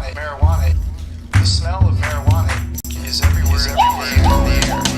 marijuana. The smell of marijuana is everywhere in the air.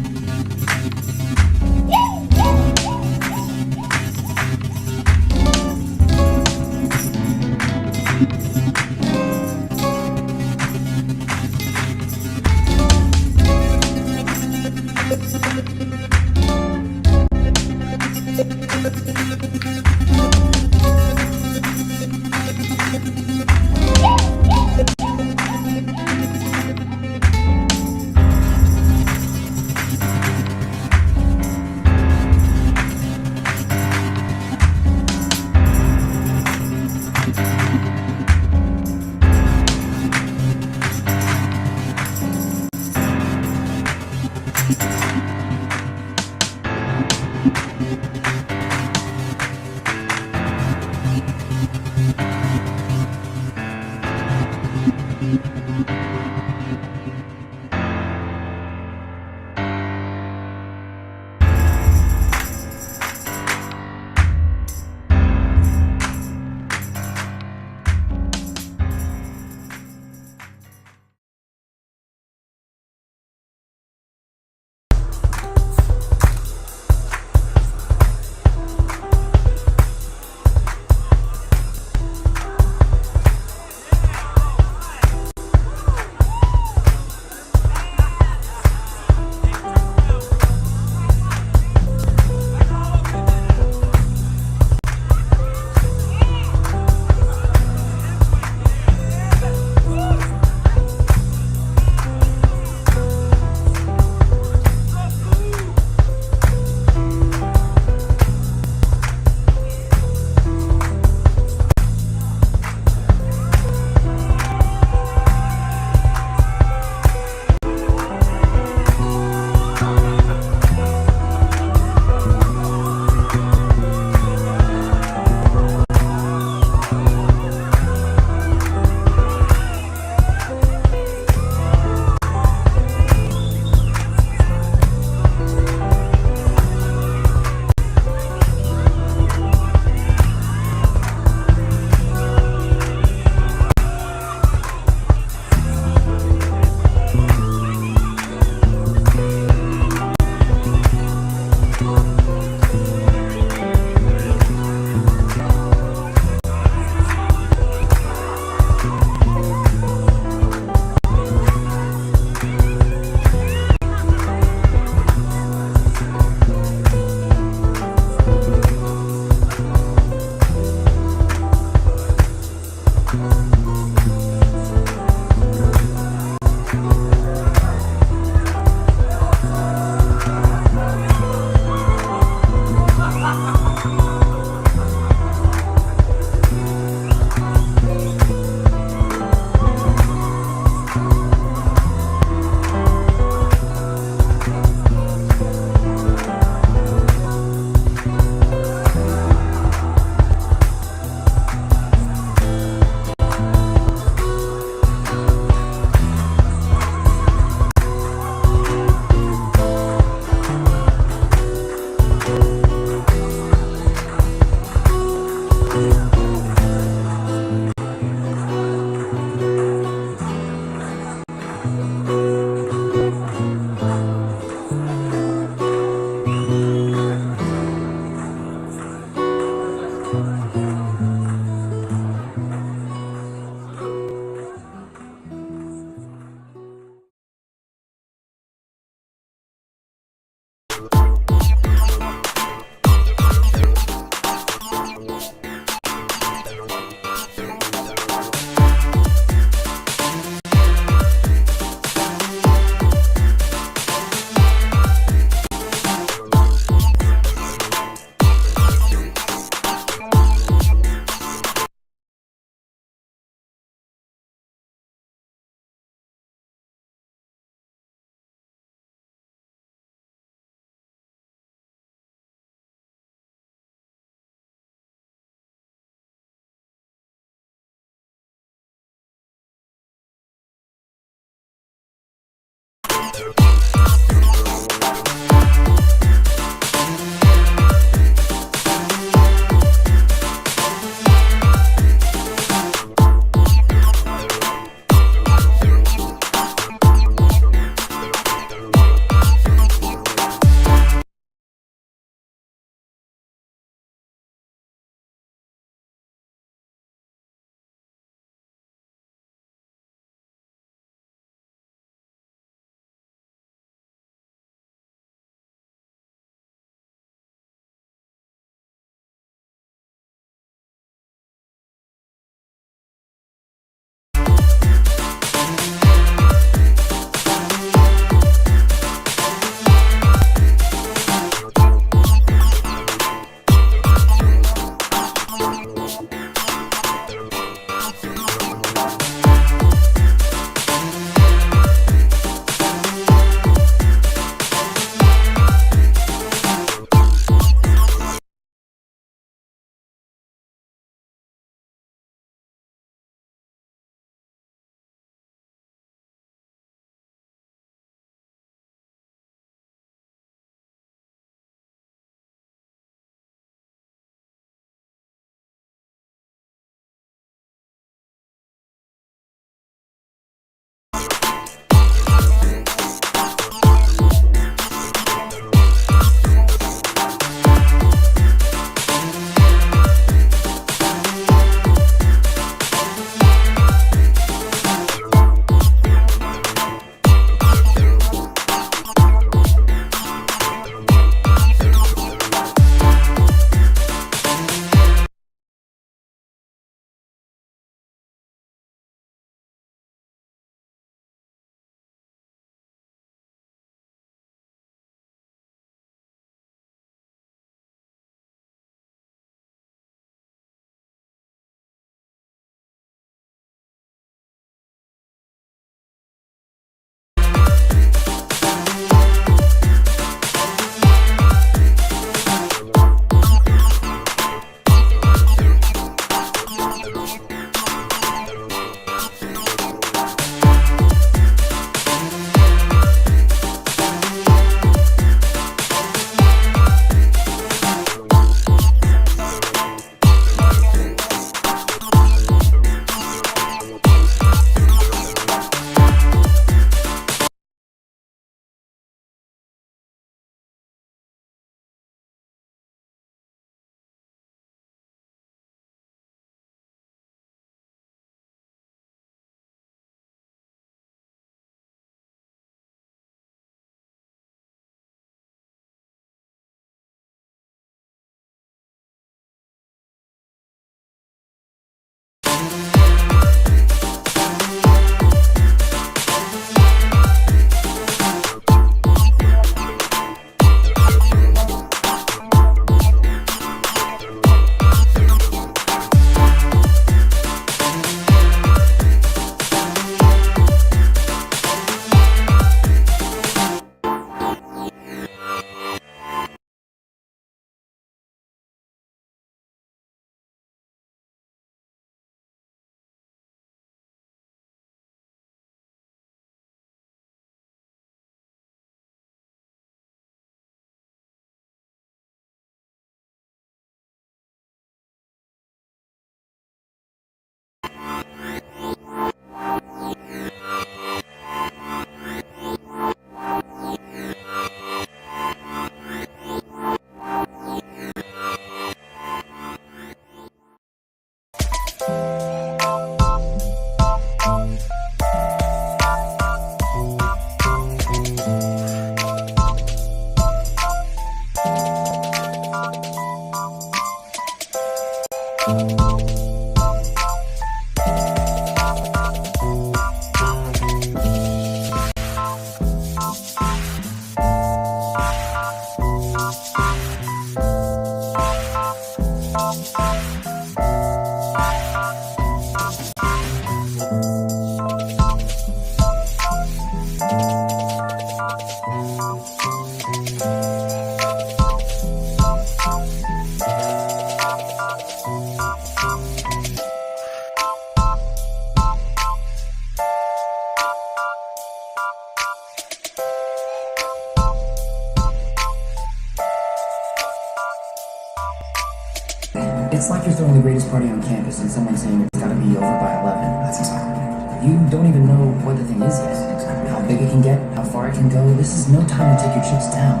It's like you're throwing the greatest party on campus and someone's saying it's gotta be over by 11. That's exactly right. You don't even know what the thing is yet. How big it can get, how far it can go. This is no time to take your chips down.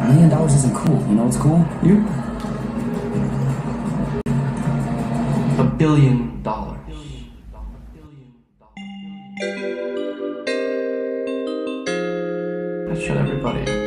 $1 million isn't cool. You know what's cool? You? $1 billion. That shut everybody up.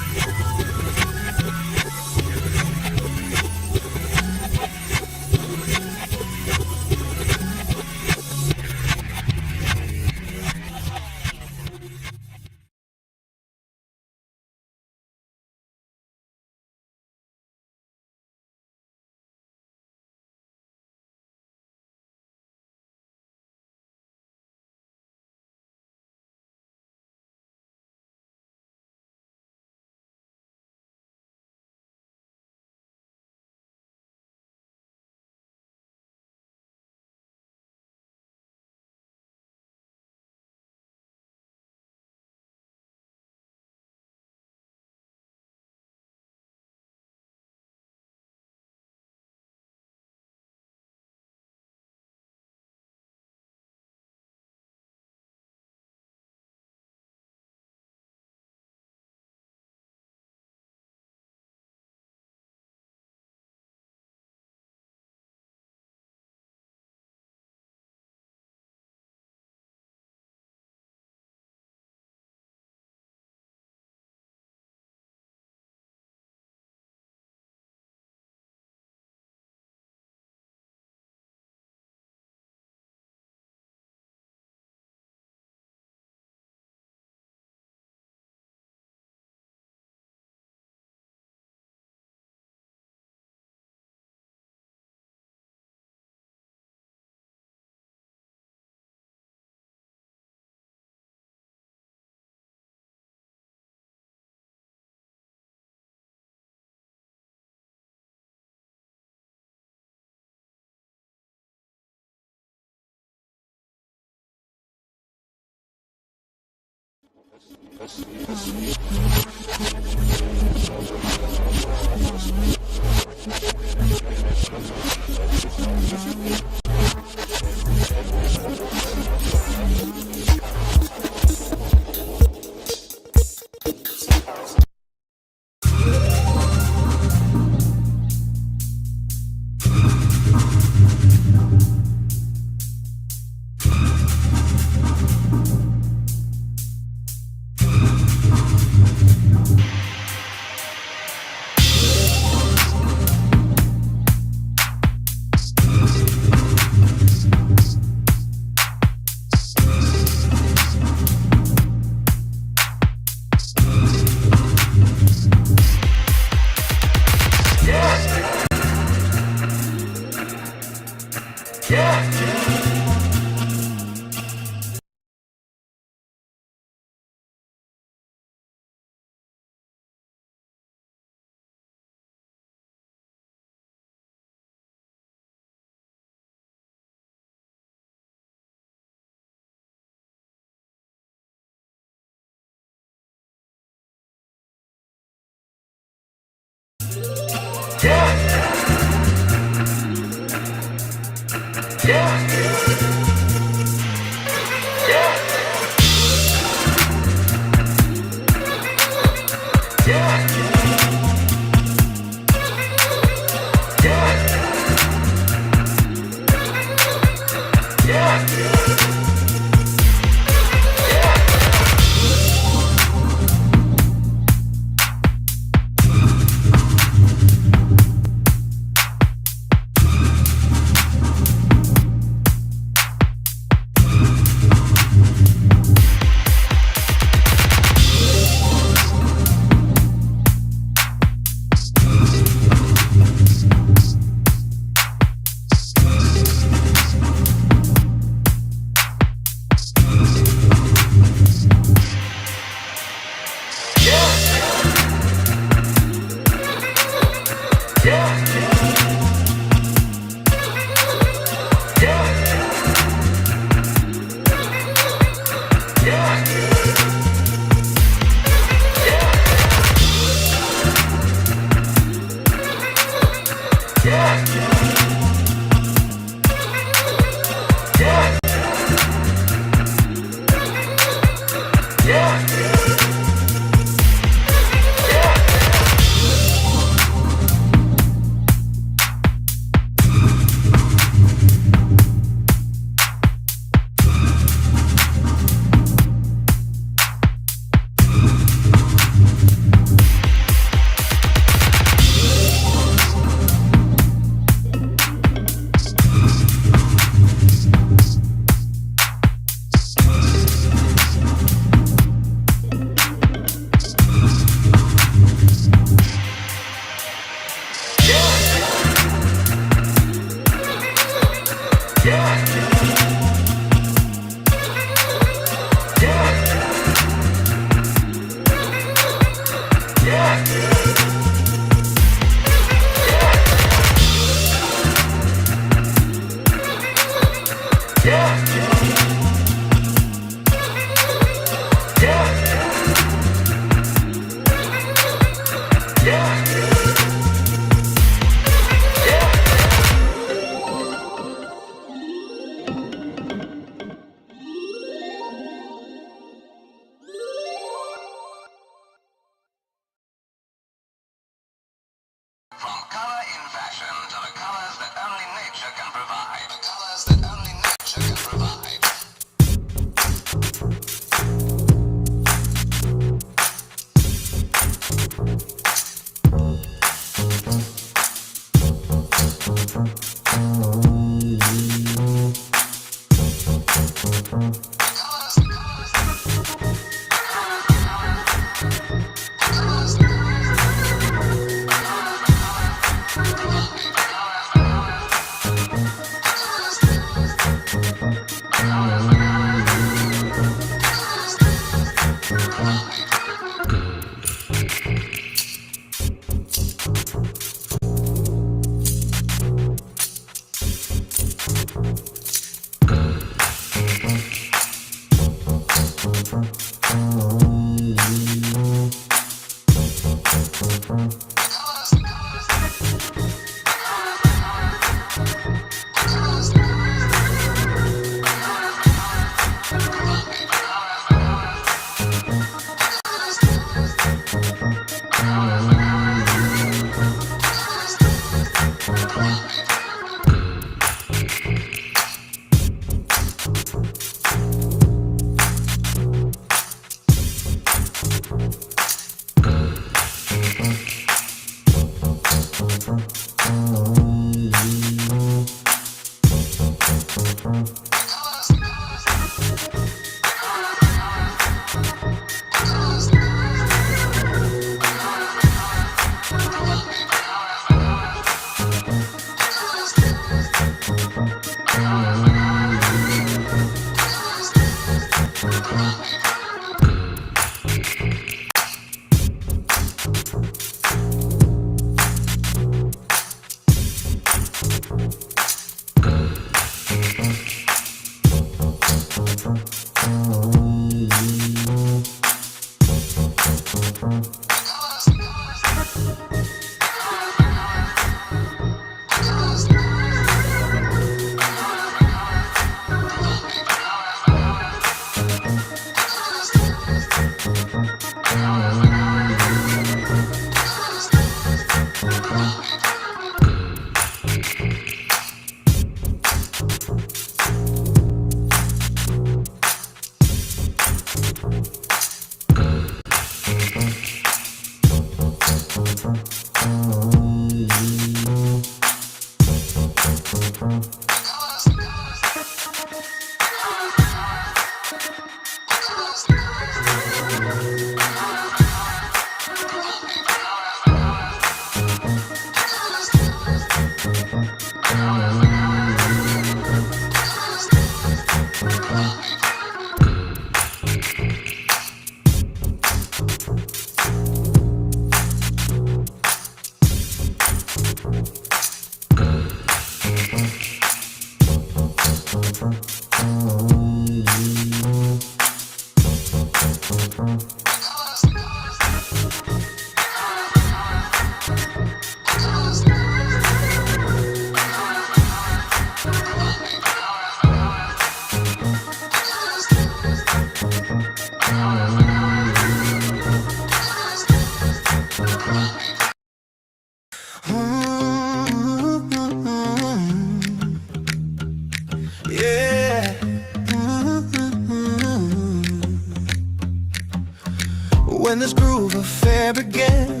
when this groove affair began.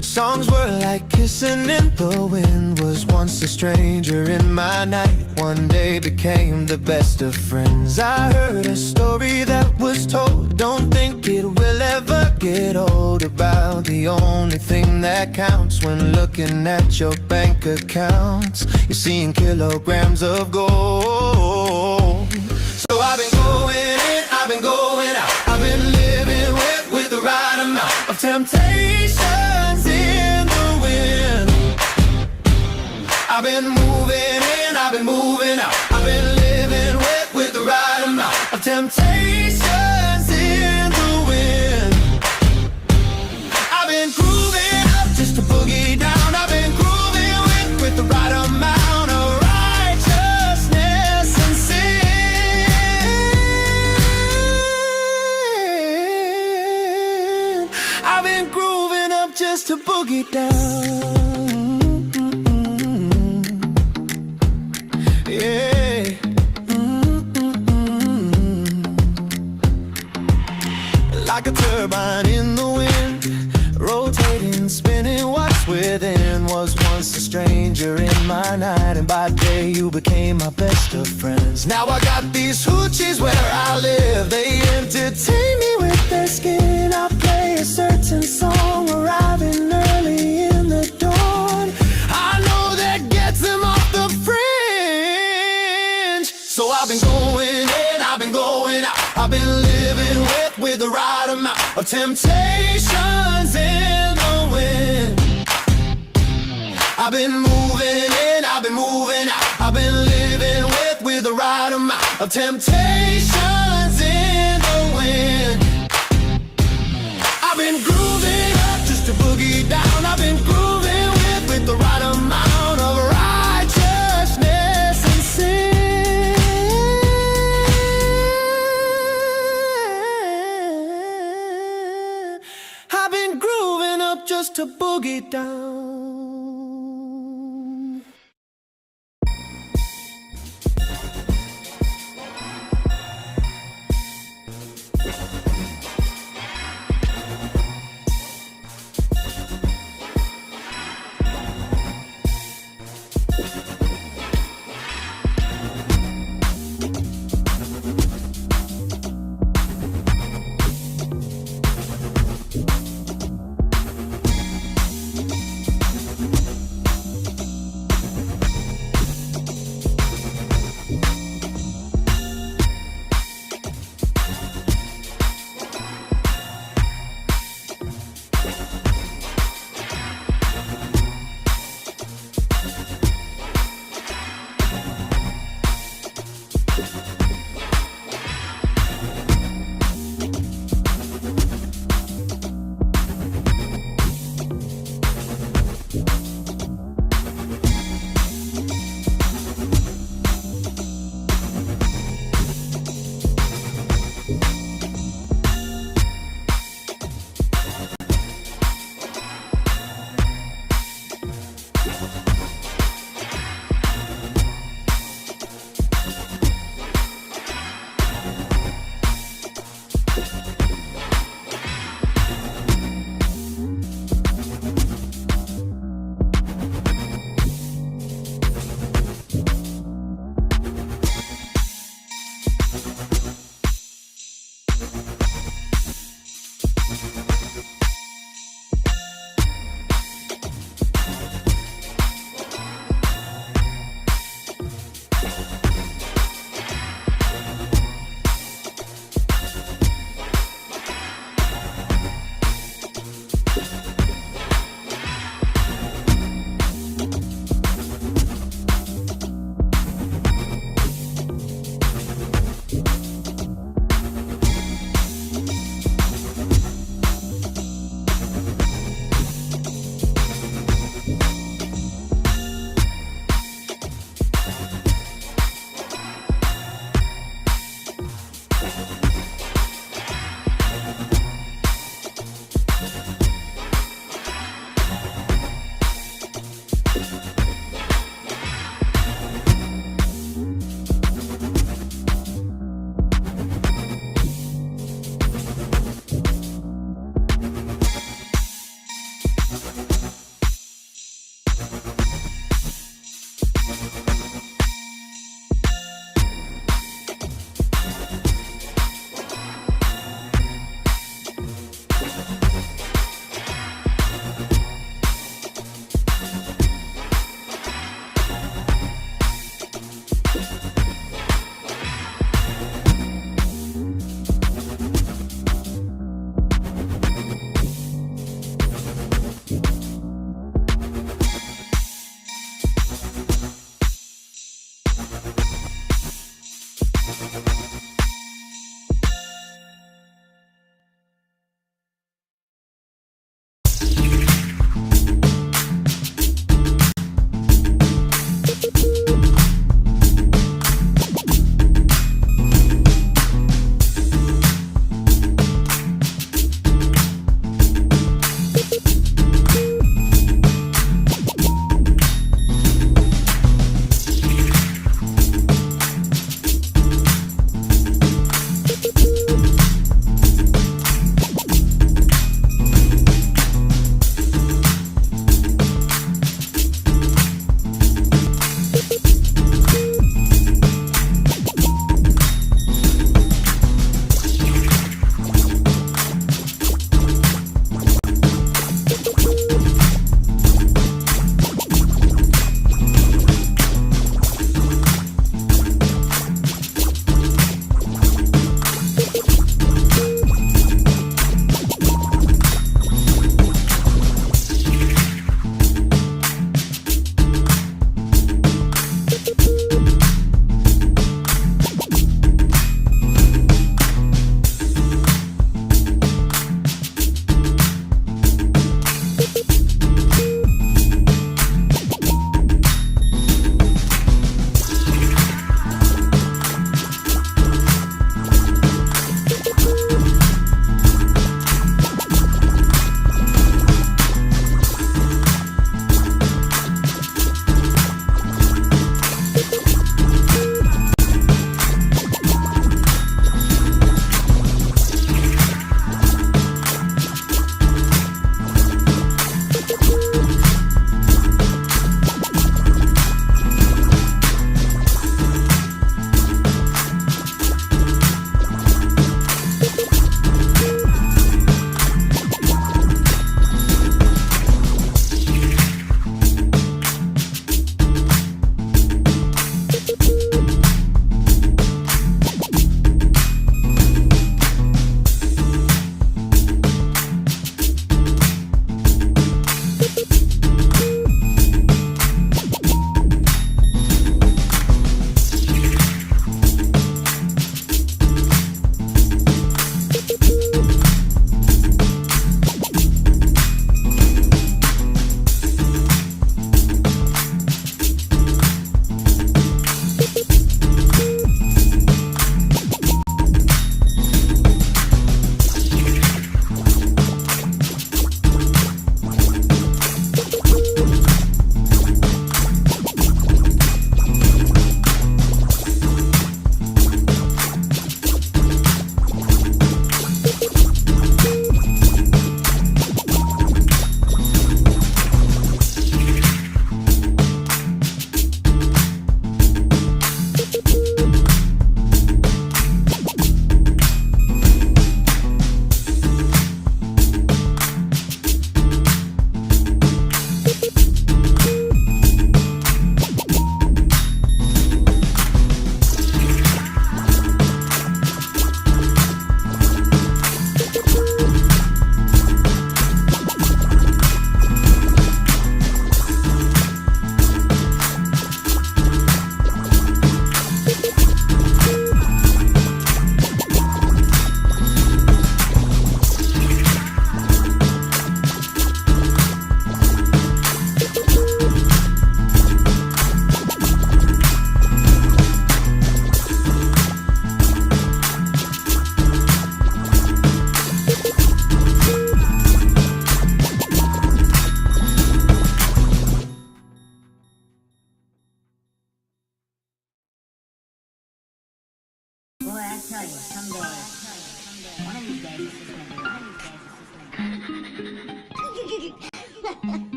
Songs were like kissing in the wind. Was once a stranger in my night, one day became the best of friends. I heard a story that was told, don't think it will ever get old, about the only thing that counts when looking at your bank accounts. You're seeing kilograms of gold. So I've been going in, I've been going out, I've been living with the right amount of temptations in the wind. I've been moving in, I've been moving out, I've been living with the right amount of temptations in the wind. I've been grooving up just to boogie down. I've been grooving with the right amount of righteousness and sin. I've been grooving up just to boogie down. Yeah. Like a turbine in the wind, rotating, spinning. What's within was once a stranger in my night, and by day you became my best of friends. Now I got these hoochies where I live, they entertain me with their skin. I play a certain song, arriving early in the dawn. I know that gets them off the fringe. So I've been going in, I've been going out, I've been living with the right amount of temptations in the wind. I've been moving in, I've been moving out, I've been living with the right amount of temptations in the wind. I've been grooving up just to boogie down. I've been grooving with the right amount of righteousness and sin. I've been grooving up just to boogie down.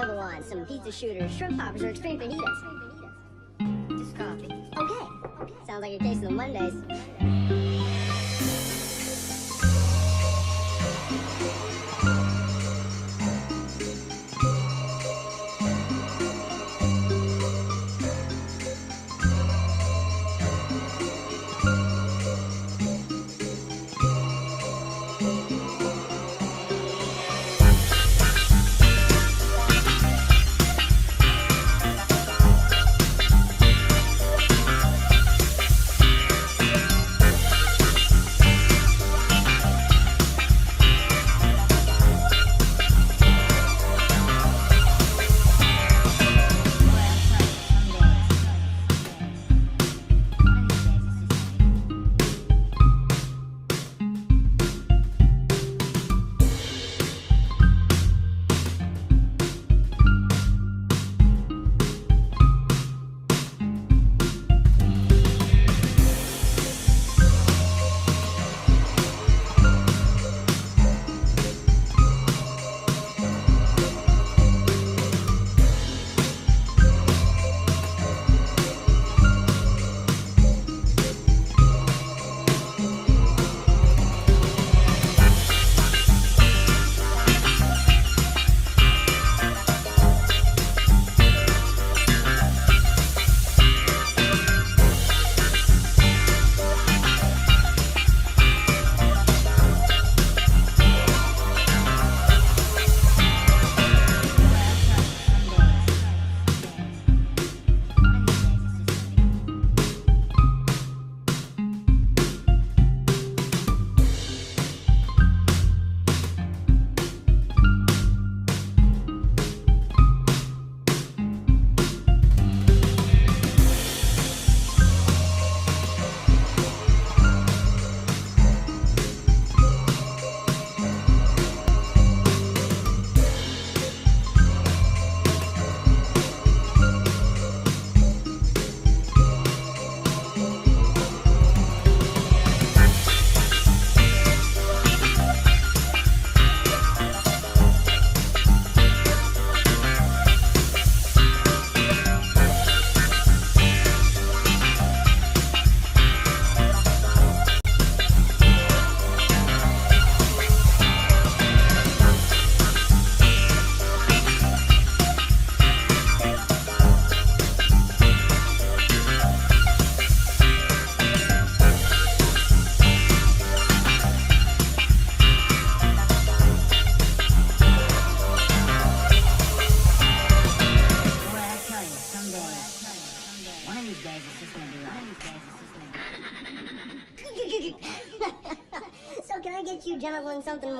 another one. Some pizza shooters, shrimp poppers, or extreme fajitas. Just coffee. Okay. Sounds like you're tasting the Mondays. So can I get you gentlemen something?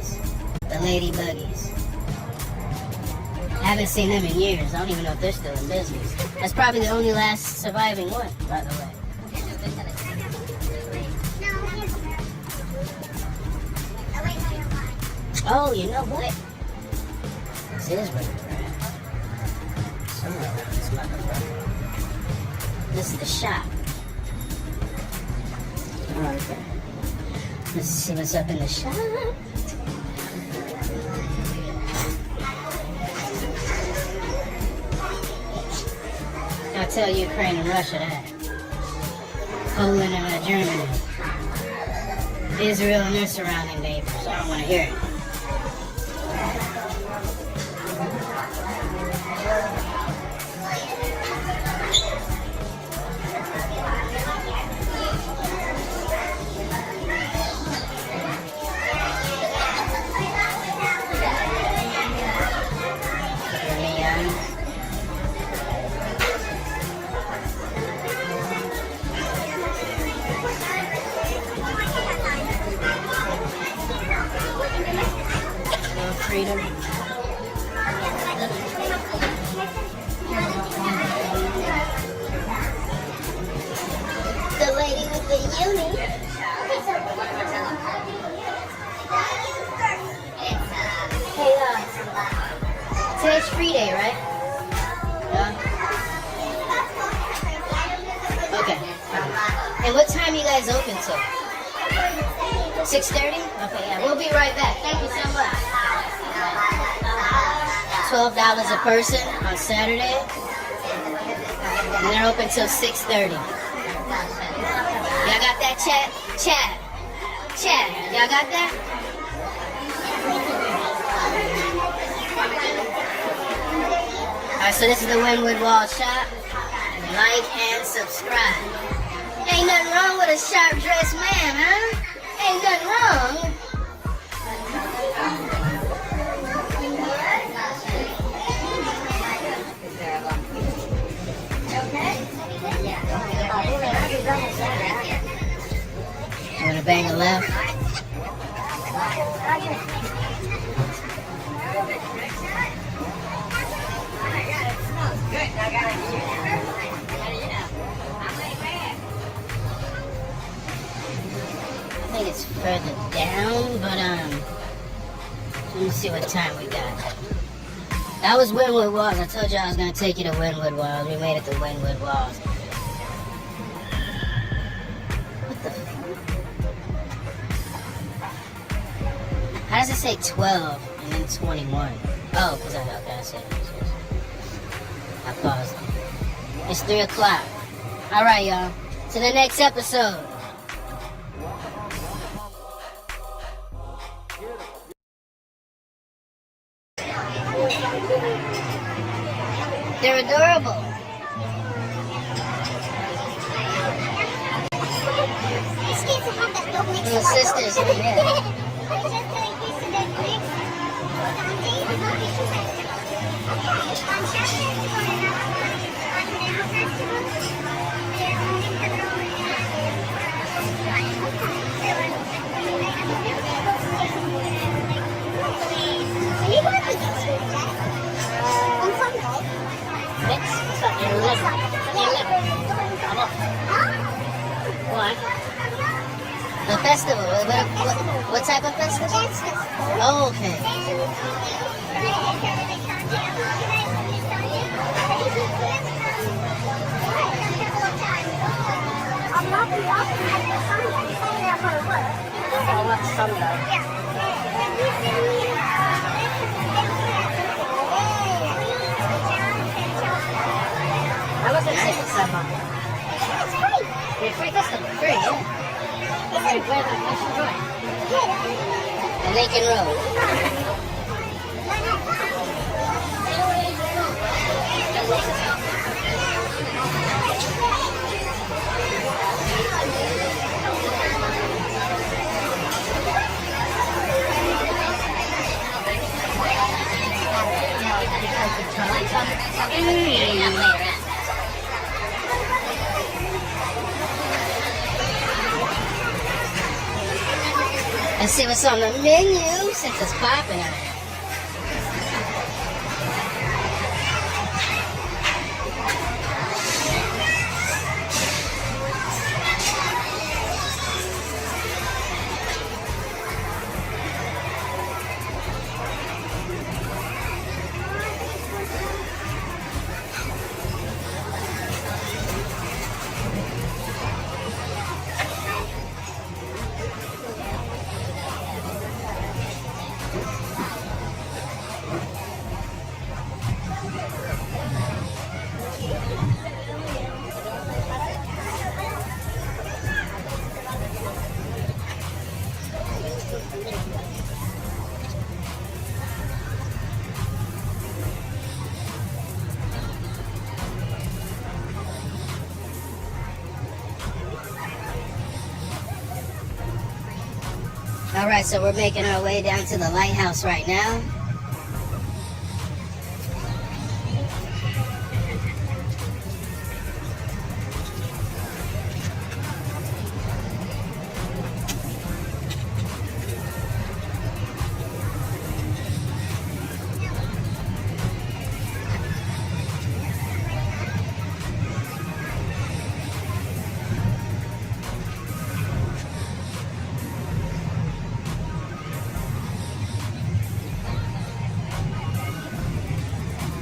buggies. The lady buggies. I haven't seen them in years. I don't even know if they're still in business. That's probably the only last surviving one, by the way. Oh, you know what? This is where we're at. Somewhere around this motherfucker. This is the shop. Okay. Let's see what's up in the shop. I'll tell Ukraine and Russia that. Poland and Germany. Israel and their surrounding neighbors. I don't want to hear it. Freedom. The lady with the uni. Hey, today's free day, right? Yeah. Okay. And what time you guys open till? 6:30? Okay, yeah. We'll be right back. Thank you so much. $12 a person on Saturday. And they're open till 6:30. Y'all got that, chat? Chat. Chat. Y'all got that? Alright, so this is the Wynwood Wall shop. Like and subscribe. Ain't nothing wrong with a sharp dressed man, huh? Ain't nothing wrong. I'm gonna bang a left. I think it's further down, but let me see what time we got. That was Wynwood Walls. I told you I was gonna take you to Wynwood Walls. We made it to Wynwood Walls. What the? How does it say 12 and then 21? Oh, because I said it. I paused it. It's 3 o'clock. All right, y'all. To the next episode. They're adorable. Little sisters, yeah. What? The festival? What type of festival? Oh, okay. I wasn't sick with someone. It's free. It's free festival. Free, yeah. Where's the joint? Lincoln Road. see what's on the menu since it's popping out here. Alright, so we're making our way down to the lighthouse right now.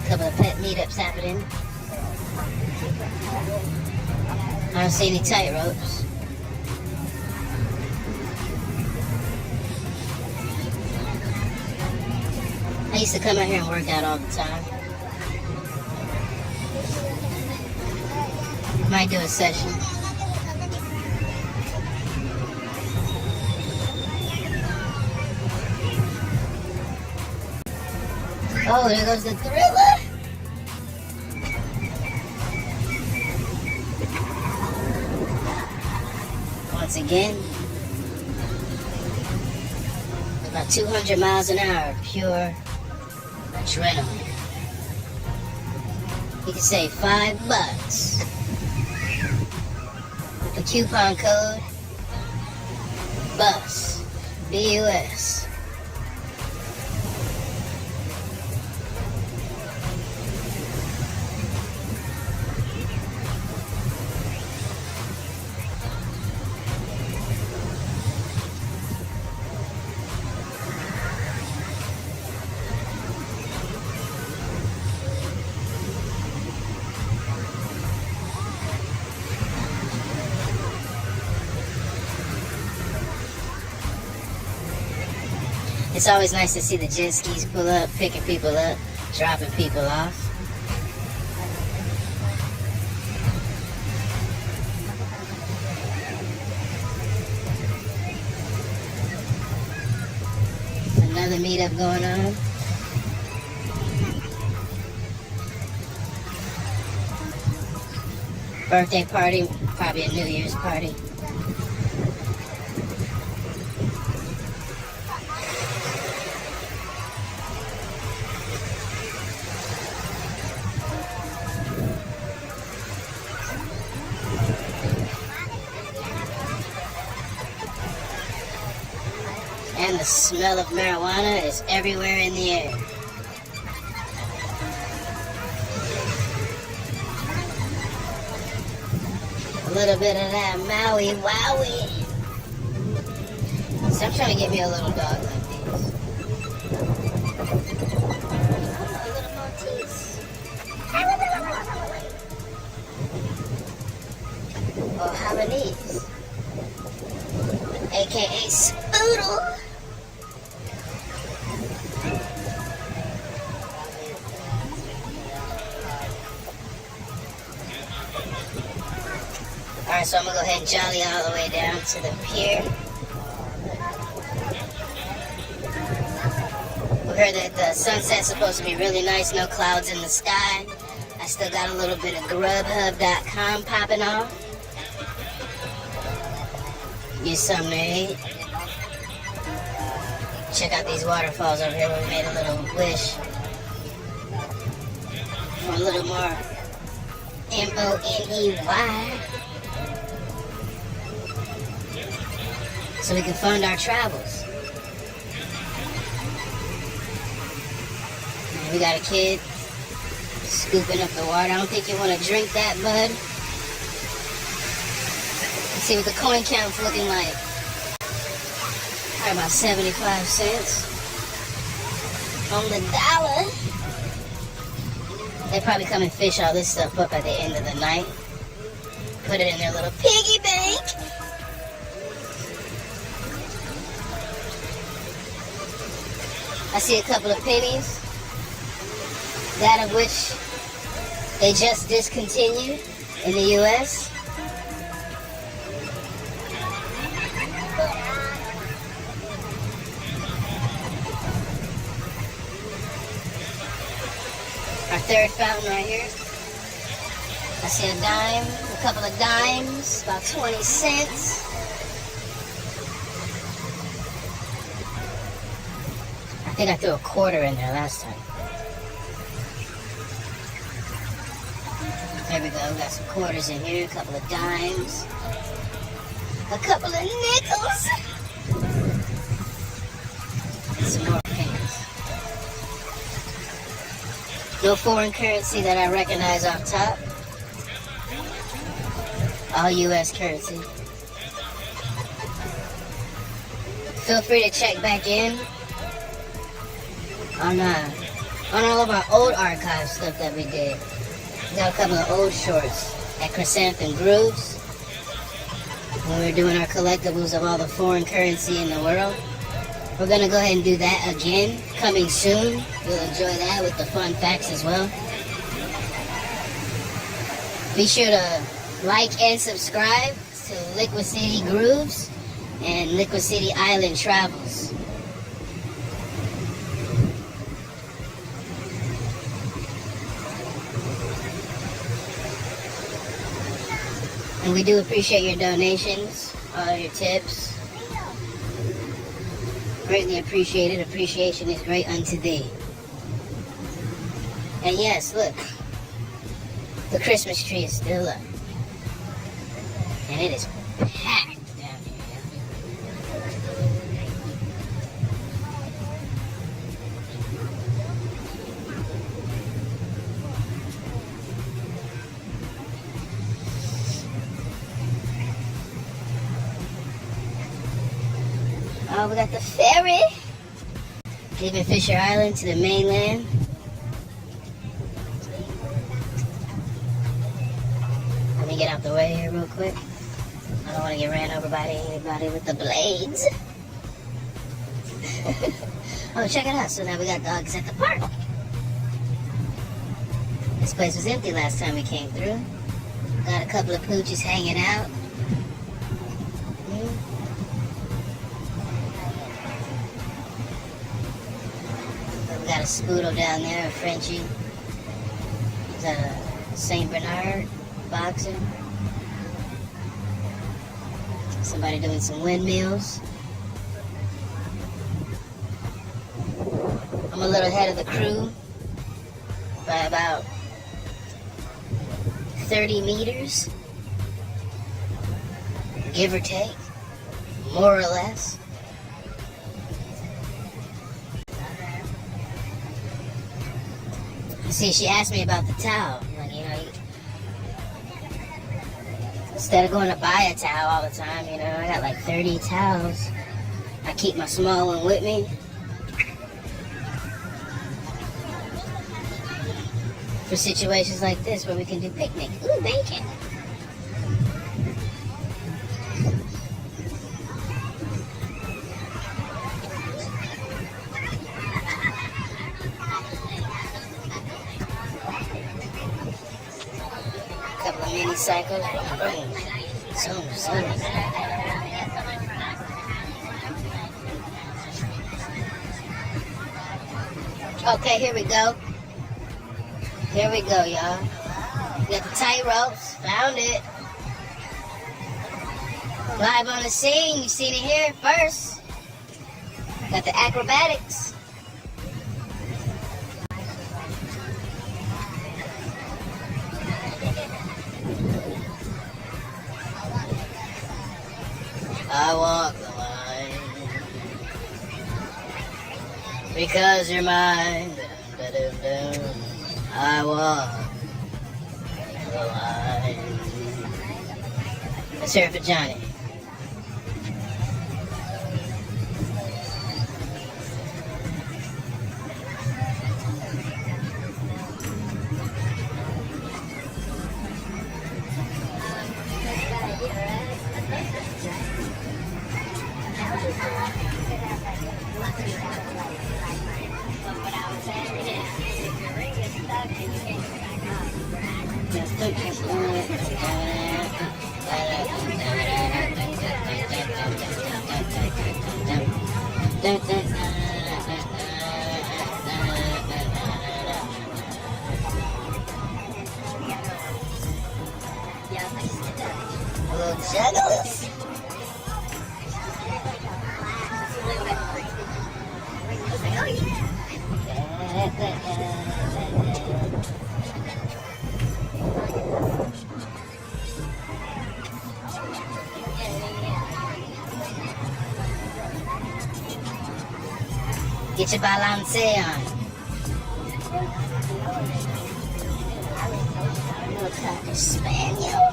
Couple of pet meetups happening. I don't see any tight ropes. I used to come out here and work out all the time. Might do a session. Oh, there goes the Thriller. Once again, about 200 miles an hour of pure adrenaline. You can save $5 with the coupon code BUS, B-U-S. It's always nice to see the jet skis pull up, picking people up, dropping people off. Another meetup going on. Birthday party, probably a New Year's party. And the smell of marijuana is everywhere in the air. A little bit of that Maui Wowie. So I'm trying to get me a little dog like these. Oh, a little Maltese. Or Havanese. AKA Spoodle. Alright, so I'm gonna go ahead and jolly all the way down to the pier. We heard that the sunset's supposed to be really nice, no clouds in the sky. I still got a little bit of Grubhub.com popping off. Get something to eat. Check out these waterfalls over here where we made a little wish for a little more MONEY. So we can fund our travels. We got a kid scooping up the water. I don't think you want to drink that, bud. Let's see what the coin count's looking like. Probably about 75 cents on the dollar. They probably come and fish all this stuff up at the end of the night. Put it in their little piggy bank. I see a couple of pennies, that of which they just discontinued in the US. Our third fountain right here. I see a dime, a couple of dimes, about 20 cents. I think I threw a quarter in there last time. There we go, we got some quarters in here, a couple of dimes, a couple of nickels, and some more pennies. No foreign currency that I recognize off top. All US currency. Feel free to check back in on all of our old archive stuff that we did. We got a couple of old shorts at Chrysanthemum Grooves when we were doing our collectibles of all the foreign currency in the world. We're gonna go ahead and do that again, coming soon. You'll enjoy that with the fun facts as well. Be sure to like and subscribe to Liquid City Grooves and Liquid City Island Travels. And we do appreciate your donations, all your tips. Greatly appreciated. Appreciation is great unto thee. And yes, look, the Christmas tree is still up. And it is packed down here. Oh, we got the ferry leaving Fisher Island to the mainland. Let me get out the way here real quick. I don't want to get ran over by anybody with the blades. Oh, check it out. So now we got dogs at the park. This place was empty last time we came through. Got a couple of pooches hanging out. We got a Spoodle down there, a Frenchie. Is that a St. Bernard boxer? Somebody doing some windmills. I'm a little ahead of the crew by about 30 meters, give or take, more or less. See, she asked me about the towel. Like, instead of going to buy a towel all the time, I got like 30 towels. I keep my small one with me. For situations like this where we can do picnic. Ooh, bacon. Couple of mini cycles. So. Okay, here we go. Here we go, y'all. We got the tight ropes. Found it. Live on the scene. You seen it here first. Got the acrobatics. I walk the line because you're mine. I walk the line. Let's hear it for Johnny. Little jugglers. Get your balance on. Little cocker spaniel.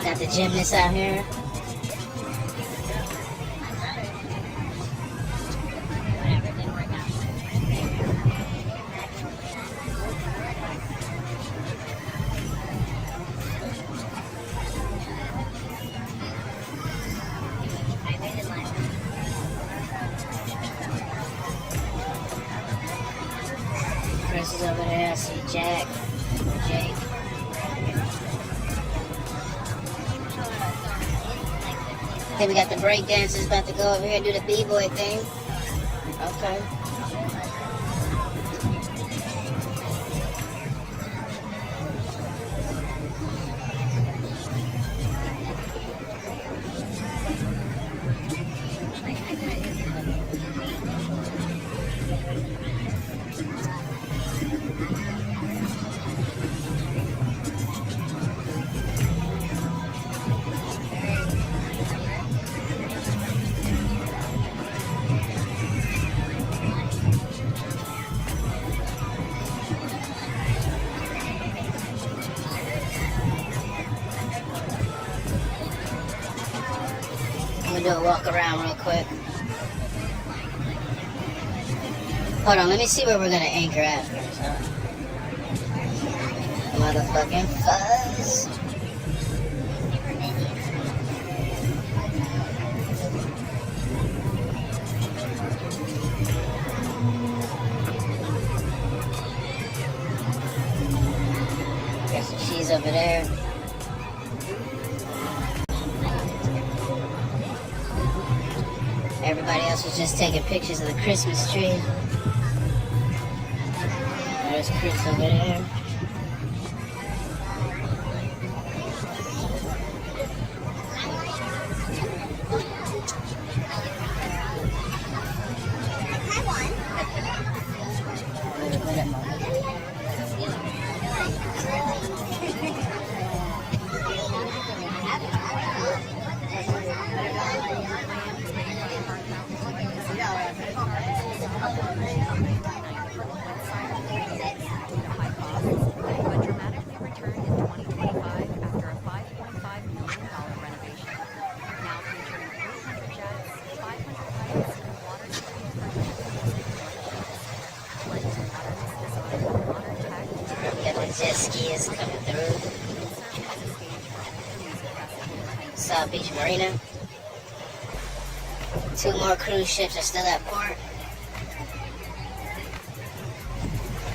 Got the gymnast out here. Chris is over there. I see Jack, Jake. I think we got the break dancers about to go over here and do the b-boy thing. Okay. I'm gonna do a walk around real quick. Hold on, let me see where we're gonna anchor at first, huh? Motherfucking fuzz. Guess she's over there. Everybody else was just taking pictures of the Christmas tree. There's Chris over there. Wait a moment. Dramatically returned in 2025 after a $5.5 million renovation. Now featuring 800 jets, 500 kites, and water modern tech. Got the jet skis coming through. South Beach Marina. 2 more cruise ships are still at port.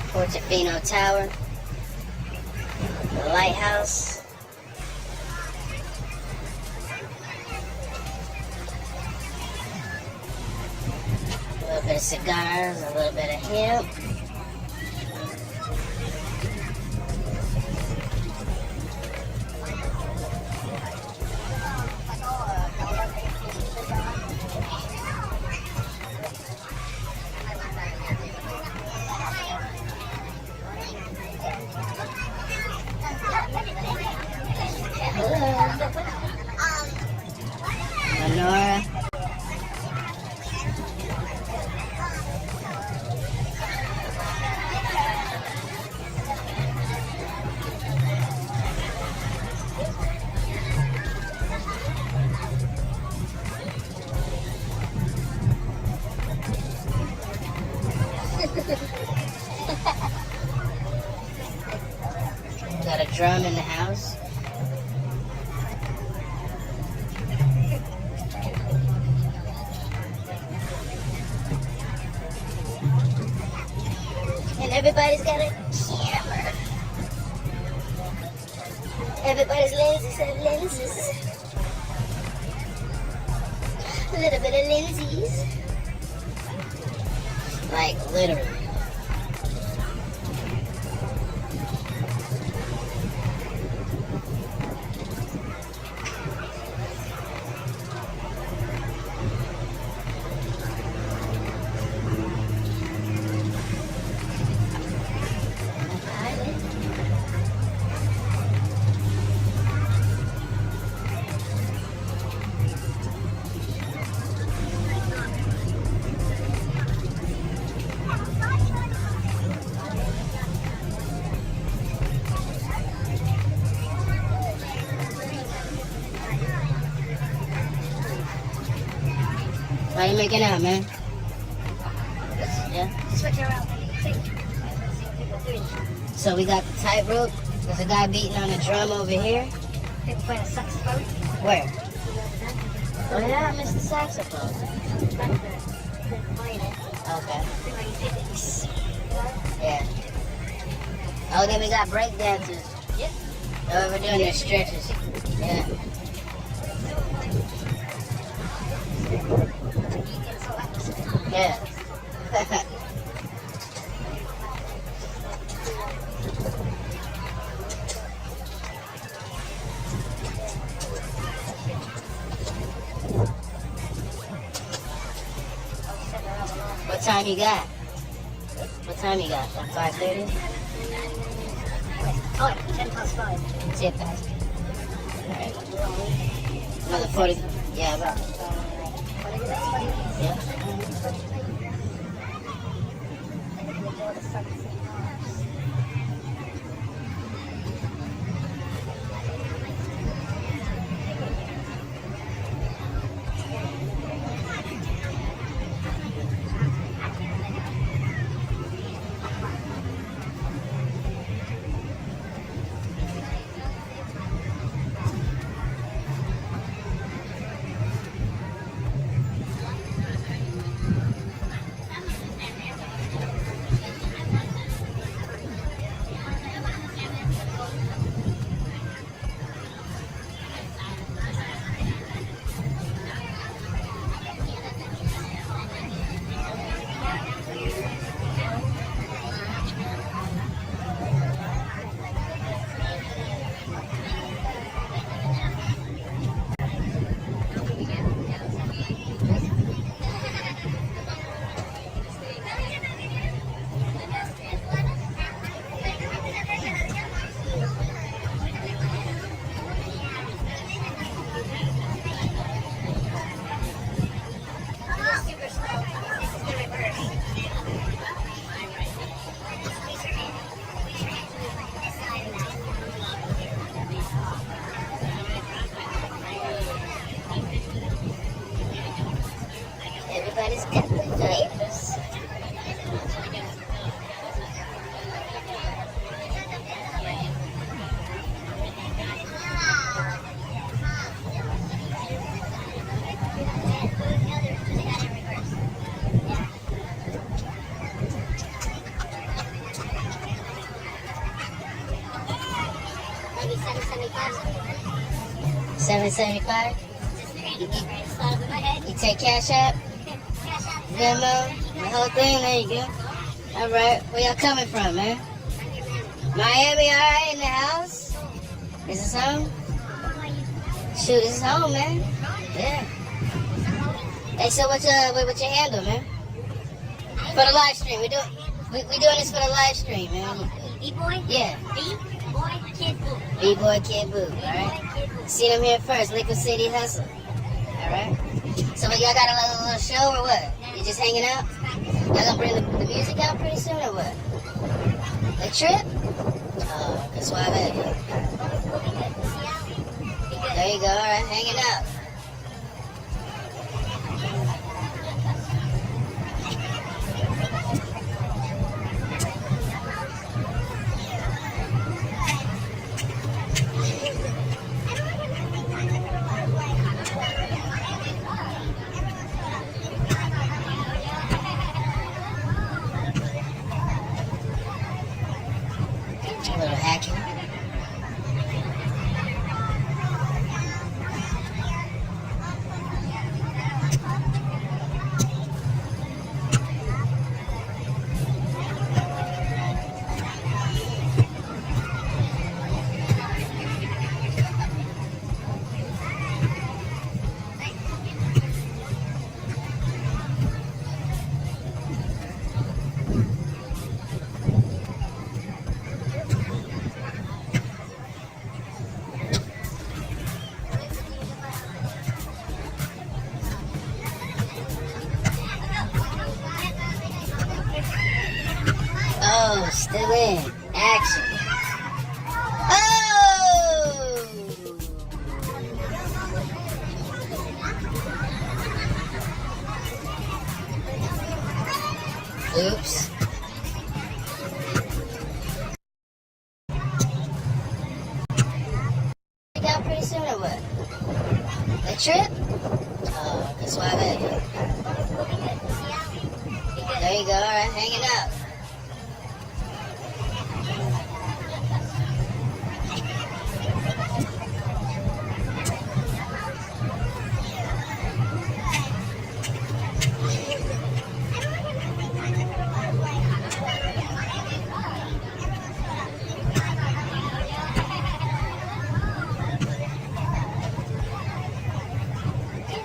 Portofino Tower. The lighthouse. A little bit of cigars, a little bit of hemp. drum in the house. And everybody's got a camera. Everybody's lenses have lenses. A little bit of lenses. Like, literally. Why you making out, man? Yeah. So we got the tightrope. There's a guy beating on the drum over here. People playing a saxophone. Where? Oh yeah, I missed the saxophone. Okay. Yeah. Oh, then we got break dancers. Yep. Oh, we're doing their stretches. Yeah. Yeah. What time you got? What time you got? Like 5:30? Oh, 10 past 5. 10 past. Alright. Another 40. Yeah, about. Yeah. Everybody's got the vapors. Maybe 775. 775. You take Cash App, Venmo, the whole thing. There you go. All right, where y'all coming from, man? Miami, all right, in the house. Is this home? Shoot, this is home, man. Yeah. Hey, so what's your handle, man? For the live stream, we doing this for the live stream, man. B-boy? Yeah. B-boy Kid Boo. B-boy Kid Boo, all right. See them here first, Liquid City Hustle. All right. So y'all got a little show or what? You just hanging out? Y'all gonna bring the music out pretty soon or what? A trip? Oh, that's why that. There you go, all right, hanging out. Oh, still in. Action. Oh! Oops. You got pretty soon or what? A trip? Oh, that's why that. There you go, alright, hang it up.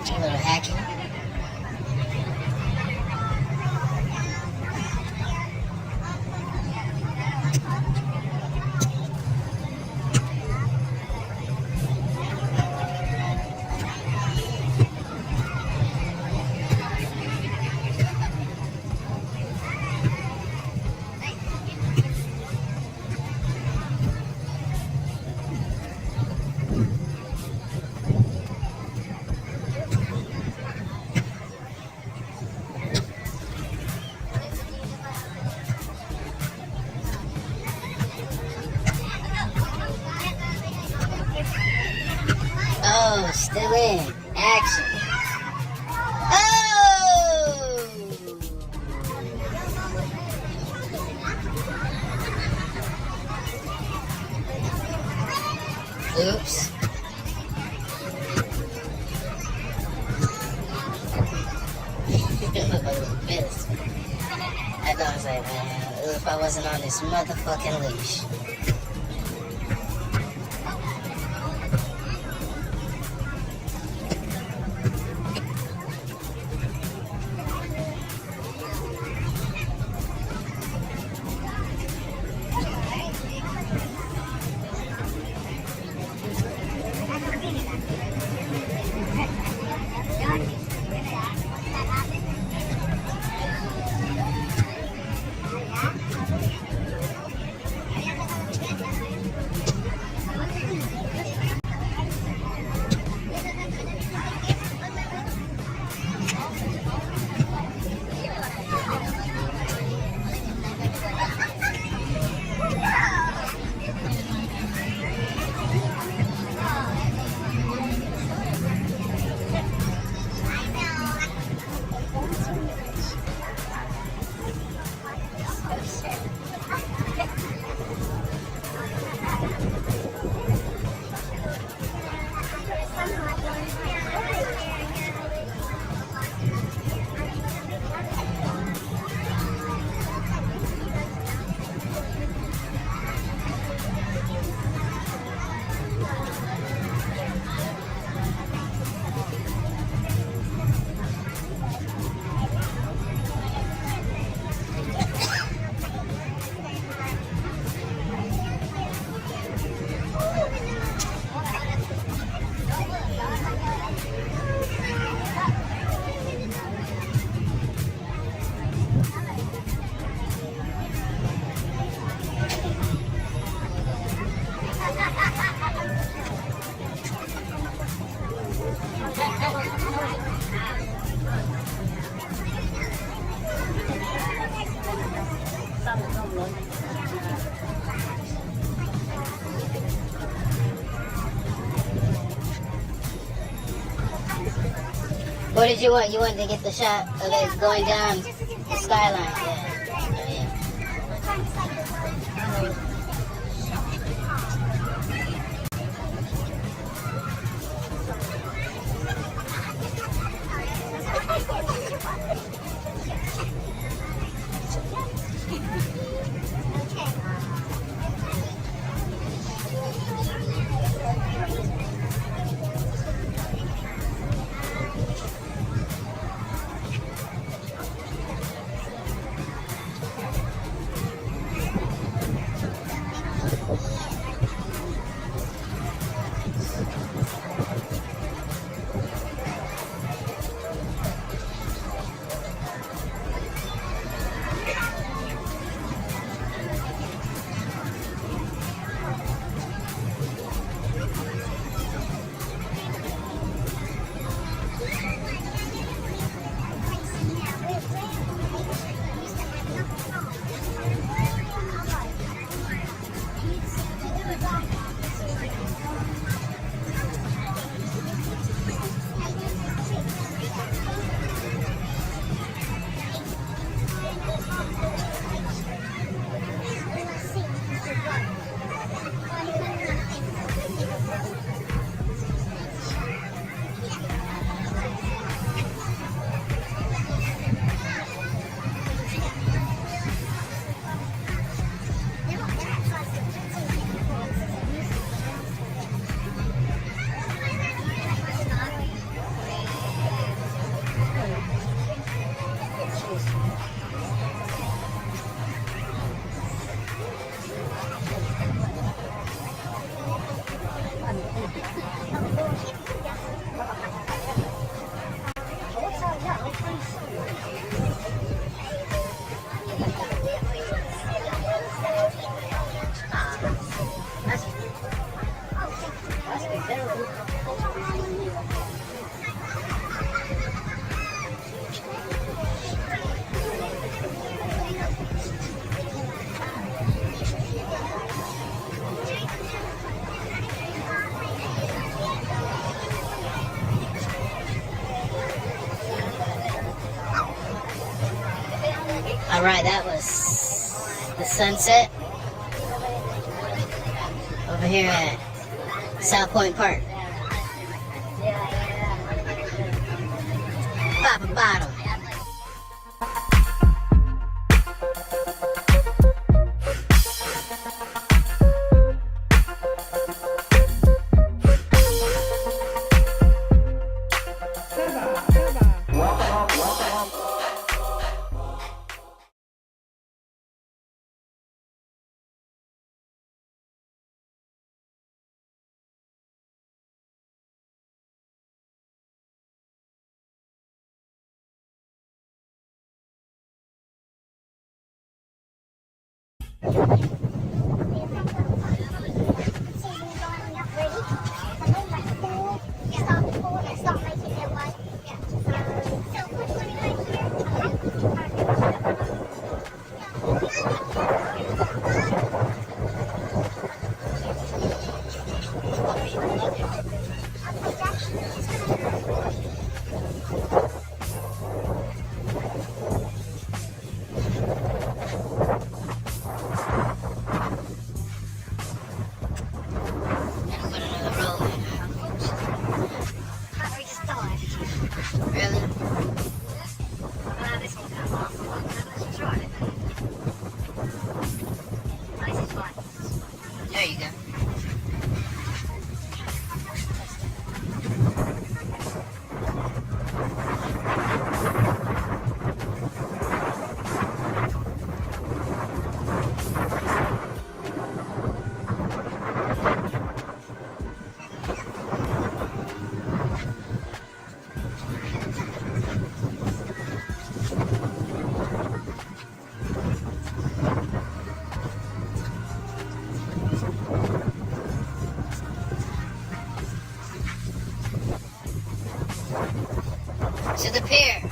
A little hacking. Oh, still in. Action. Oh! Oops. Missed. That dog's like, man, if I wasn't on this motherfucking leash. What did you want? You wanted to get the shot of it going down the skyline. Yeah. Oh, yeah. Alright, that was the sunset over here at South Point Park. Pop a bottle. There you go. To the pier.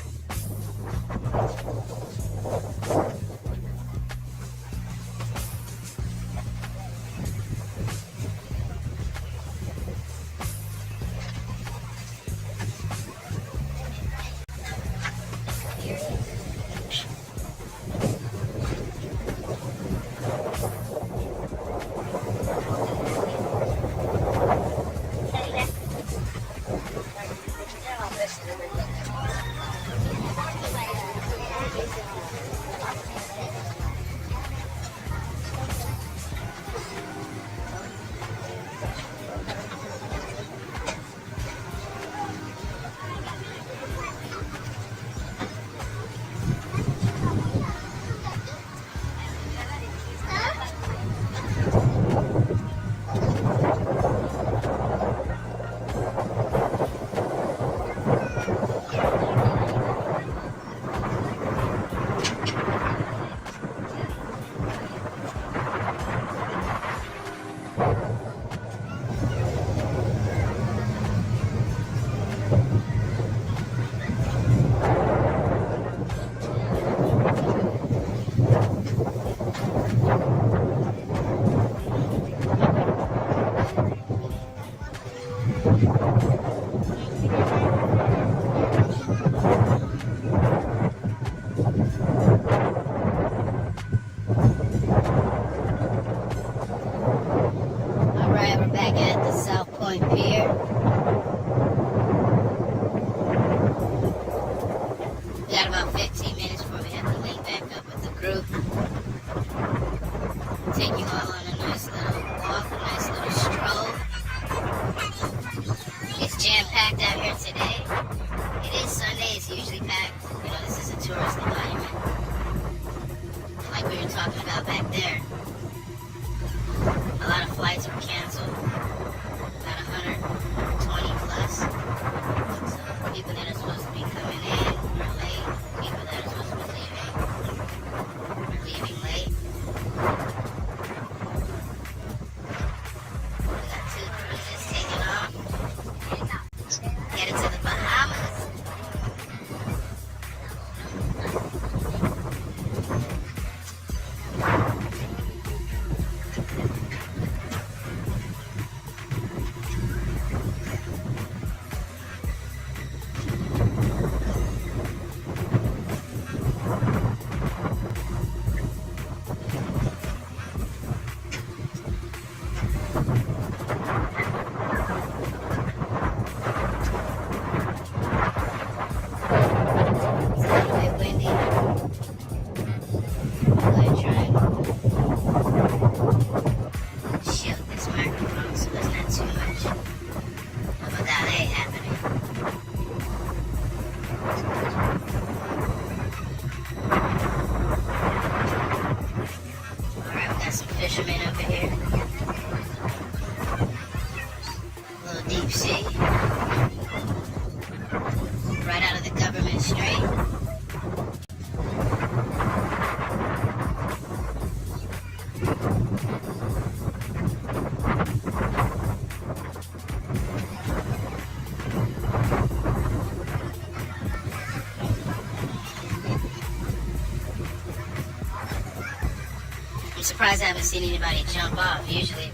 I'm surprised I haven't seen anybody jump off. Usually,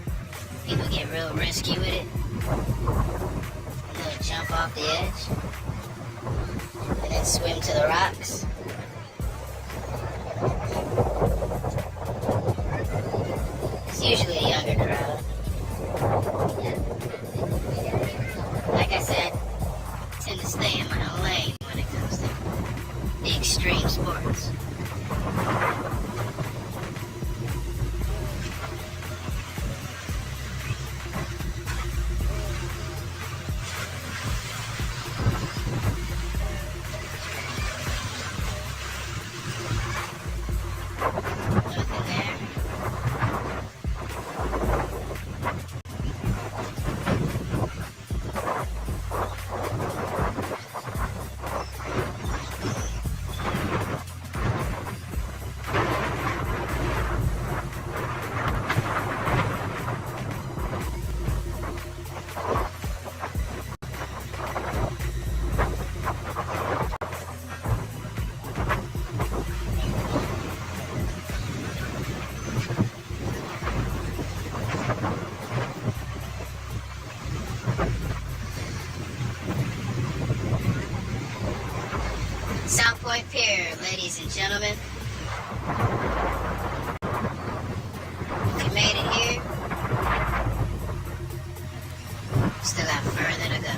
people get real risky with it. And they'll jump off the edge and then swim to the rocks. It's usually a younger crowd. Like I said, I tend to stay in my lane when it comes to the extreme sports. Nothing there. South Point Pier, ladies and gentlemen. If you made it here, still got further to go.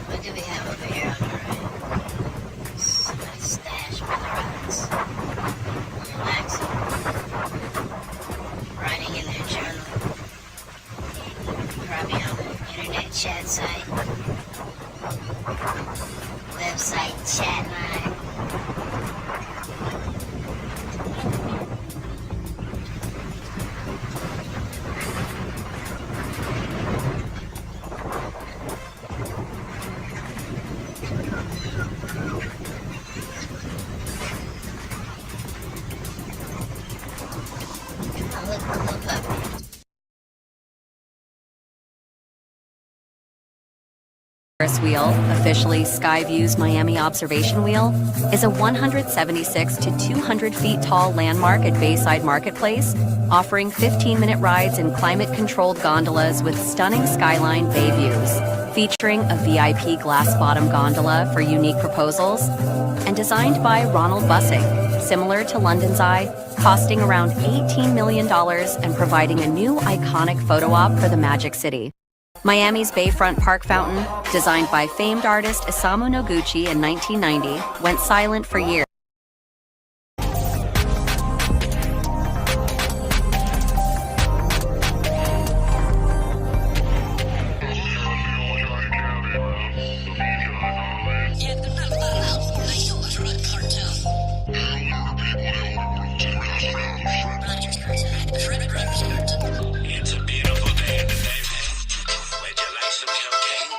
What do we have over here on the right? Somebody's stash by the rocks. Relaxing. Writing in their journal. Probably on the internet chat site. Website chat line. Oh, look, the little puppy. Ferris wheel, officially Skyview's Miami Observation Wheel, is a 176 to 200 feet tall landmark at Bayside Marketplace, offering 15-minute rides in climate-controlled gondolas with stunning skyline bay views, featuring a VIP glass-bottom gondola for unique proposals, and designed by Ronald Bussing, similar to London's Eye, costing around $18 million and providing a new iconic photo op for the Magic City. Miami's Bayfront Park Fountain, designed by famed artist Isamu Noguchi in 1990, went silent for years. It's a beautiful day in the neighborhood. Would you like some cocaine?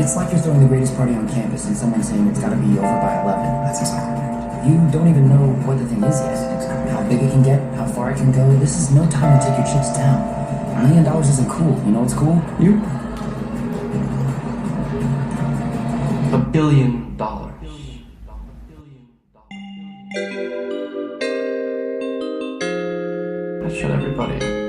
It's like you're throwing the greatest party on campus and someone's saying it's gotta be over by 11. That's exactly right. You don't even know what the thing is yet. How big it can get, how far it can go. This is no time to take your chips down. $1 million isn't cool. You know what's cool? You? $1 billion. That shut everybody up.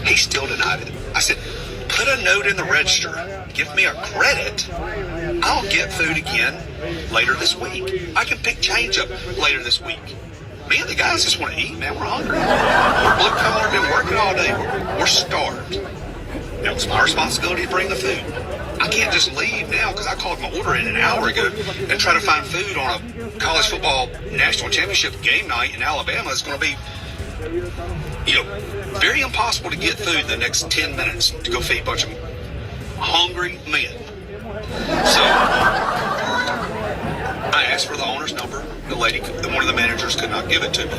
He still denied it. I said, put a note in the register. Give me a credit. I'll get food again later this week. I can pick change up later this week. Me and the guys just want to eat, man. We're hungry. We're blue collar, been working all day. We're starved. It was my responsibility to bring the food. I can't just leave now because I called my order in an hour ago and try to find food on a college football national championship game night in Alabama is going to be, very impossible to get food in the next 10 minutes to go feed a bunch of hungry men. So I asked for the owner's number. The lady, one of the managers, could not give it to me.